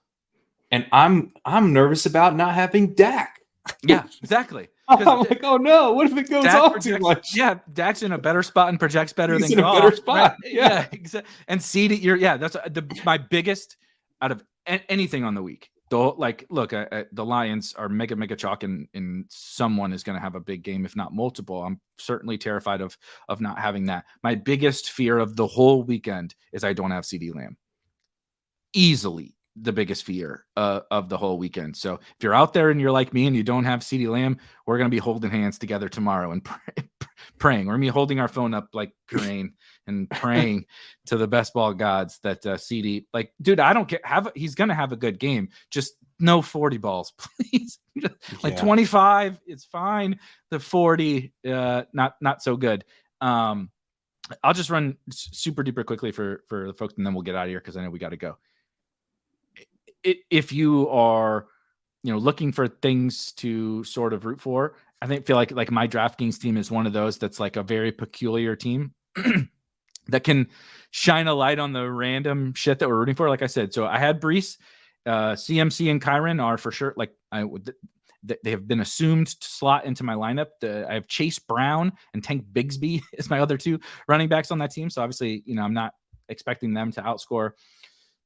And I'm nervous about not having Dak. Yeah, exactly. I'm like, oh no, what if it goes off too much? Yeah, Dak's in a better spot and projects better He's than in Goff. A better spot. Right? Yeah, exactly. And CD, that's my biggest out of anything on the week. Look, the Lions are mega chalk, and someone is going to have a big game, if not multiple. I'm certainly terrified of not having that. My biggest fear of the whole weekend is I don't have CD Lamb. Easily the biggest fear of the whole weekend. So if you're out there and you're like me and you don't have CD Lamb, we're going to be holding hands together tomorrow and praying. We're going to be holding our phone up like Kerrane and praying to the best ball gods that CD, like, dude, I don't care. He's going to have a good game. Just no 40 balls, please. Like 25, it's fine. The 40, not so good. I'll just run super duper quickly for the folks, and then we'll get out of here because I know we got to go. If you are, looking for things to sort of root for, I feel like my DraftKings team is one of those that's like a very peculiar team that can shine a light on the random shit that we're rooting for. Like I said, so I had Brees CMC and Kerrane are for sure. Like they have been assumed to slot into my lineup. I have Chase Brown and Tank Bigsby as my other two running backs on that team. So obviously, I'm not expecting them to outscore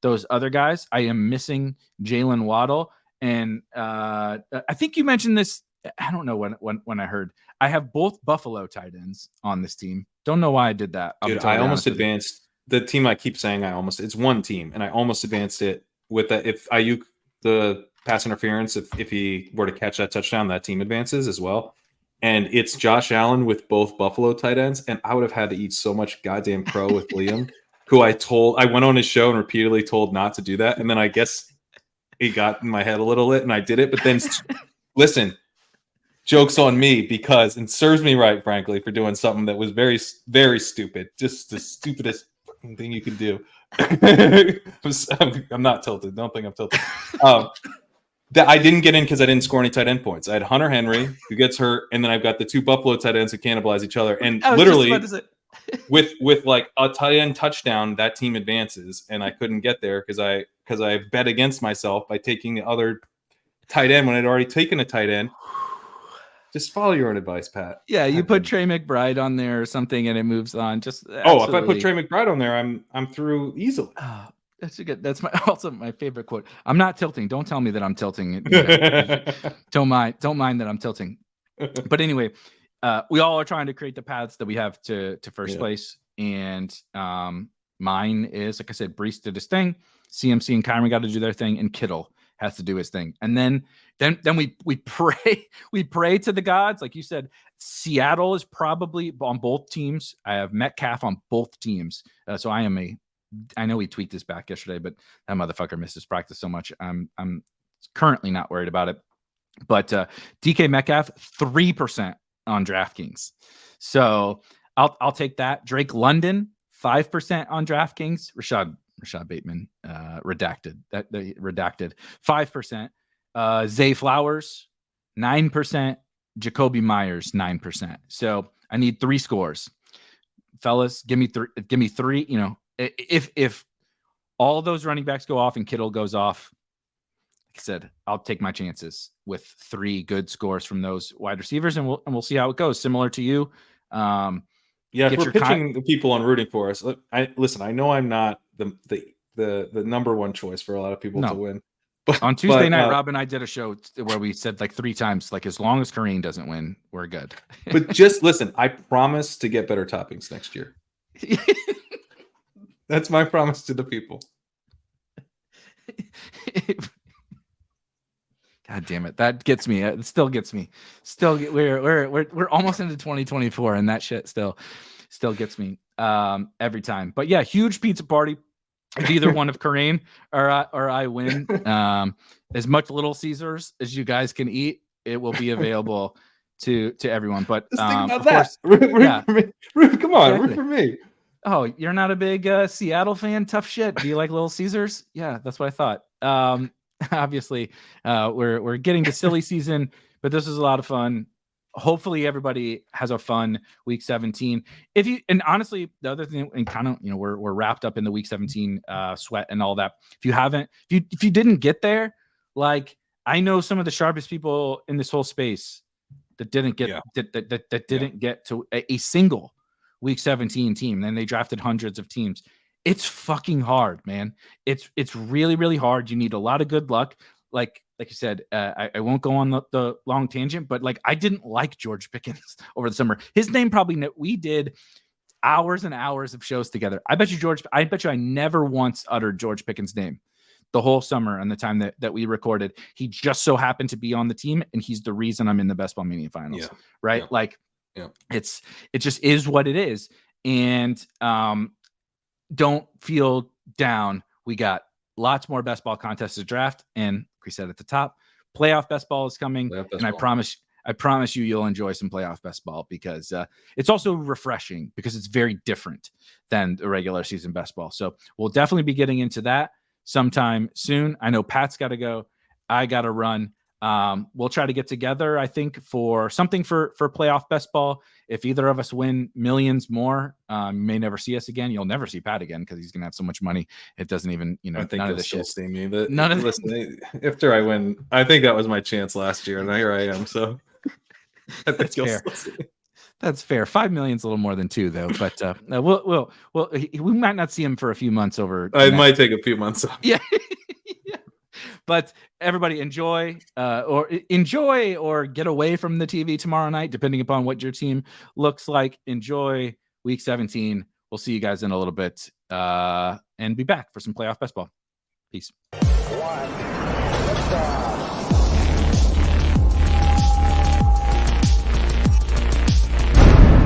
those other guys. I am missing Jalen Waddle. And I think you mentioned this. I don't know when I heard. I have both Buffalo tight ends on this team. Don't know why I did that. Dude, I almost advanced the team. I keep saying it's one team, and I almost advanced it with that. If Ayuk, the pass interference, if he were to catch that touchdown, that team advances as well. And it's Josh Allen with both Buffalo tight ends, and I would have had to eat so much goddamn crow with Liam, who I went on his show and repeatedly told not to do that, and then I guess he got in my head a little bit, and I did it. But then, listen, joke's on me because it serves me right, frankly, for doing something that was very, very stupid, just the stupidest fucking thing you can do. I'm not tilted. Don't think I'm tilted. That I didn't get in because I didn't score any tight end points. I had Hunter Henry, who gets hurt, and then I've got the two Buffalo tight ends who cannibalize each other. And literally, with like a tight end touchdown, that team advances, and I couldn't get there because I bet against myself by taking the other tight end when I'd already taken a tight end. Just follow your own advice, Pat. Yeah, you put Trey McBride on there or something, and it moves on. Just if I put Trey McBride on there, I'm through easily. Oh, that's also my favorite quote. I'm not tilting. Don't tell me that I'm tilting. Don't mind that I'm tilting. But anyway, we all are trying to create the paths that we have to first place, and mine is, like I said, Brees did his thing. CMC and Kerrane got to do their thing, and Kittle has to do his thing. And then we pray to the gods. Like you said, Seattle is probably on both teams. I have Metcalf on both teams. So I know he tweaked his back yesterday, but that motherfucker missed his practice so much. I'm currently not worried about it. But DK Metcalf, 3% on DraftKings. So I'll take that. Drake London, 5% on DraftKings. Rashad Bateman, redacted. Redacted. 5%. Zay Flowers, 9%. Jacoby Myers, 9%. So I need 3 scores. Fellas, give me 3. If all those running backs go off and Kittle goes off, like I said, I'll take my chances with 3 good scores from those wide receivers, and we'll see how it goes. Similar to you. If we're pitching the people on rooting for us, I know I'm not the number one choice for a lot of people to win. But on Tuesday night, Rob and I did a show where we said like 3 times, like, as long as Kerrane doesn't win, we're good. But just listen, I promise to get better toppings next year. That's my promise to the people. God damn it. That gets me. It still gets me. We're almost into 2024, and that shit still gets me every time. But yeah, huge pizza party. If either one of Kerrane or I win, as much Little Caesars as you guys can eat, it will be available to everyone. But just think about that. Come on, root for me. Oh, you're not a big Seattle fan? Tough shit. Do you like Little Caesars? Yeah, that's what I thought. Obviously, we're getting to silly season, but this is a lot of fun. Hopefully everybody has a fun week 17. And honestly, the other thing, and kind of, we're wrapped up in the week 17 sweat and all that. If you didn't get there, like, I know some of the sharpest people in this whole space that didn't get that didn't get to a single week 17 team. Then they drafted hundreds of teams. It's fucking hard, man. It's really, really hard. You need a lot of good luck. Like you said, I won't go on the long tangent, but like, I didn't like George Pickens over the summer. His name we did hours and hours of shows together. I bet you I never once uttered George Pickens' name the whole summer and the time that we recorded. He just so happened to be on the team, and he's the reason I'm in the Best Ball Mania finals. Yeah. Right? Yeah. Like, yeah. It just is what it is. And don't feel down. We got lots more best ball contests to draft, and like we said at the top, playoff best ball is coming. I promise you'll enjoy some playoff best ball, because it's also refreshing, because it's very different than the regular season best ball. So we'll definitely be getting into that sometime soon. I know Pat's got to go. I got to run. We'll try to get together, I think, for something for playoff best ball. If either of us win millions more, you may never see us again. You'll never see Pat again because he's gonna have so much money. It doesn't even, I think none of you'll the still shit. see me. But None of listen, after I win, I think that was my chance last year, and here I am. So I think That's you'll fair. still see me. That's fair. 5 million's a little more than 2, though. But we might not see him for a few months over. I might take a few months off. Yeah. Yeah. But everybody enjoy or get away from the TV tomorrow night, depending upon what your team looks like. Enjoy week 17. We'll see you guys in a little bit and be back for some playoff best ball. Peace.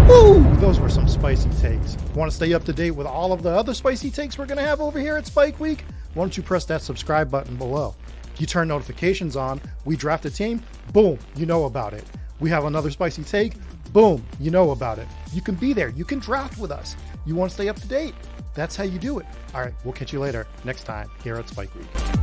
Woo! Those were some spicy takes. Want to stay up to date with all of the other spicy takes we're going to have over here at Spike Week? Why don't you press that subscribe button below? You turn notifications on, we draft a team, boom, you know about it. We have another spicy take, boom, you know about it. You can be there. You can draft with us. You want to stay up to date? That's how you do it. All right, we'll catch you later next time here at Spike Week.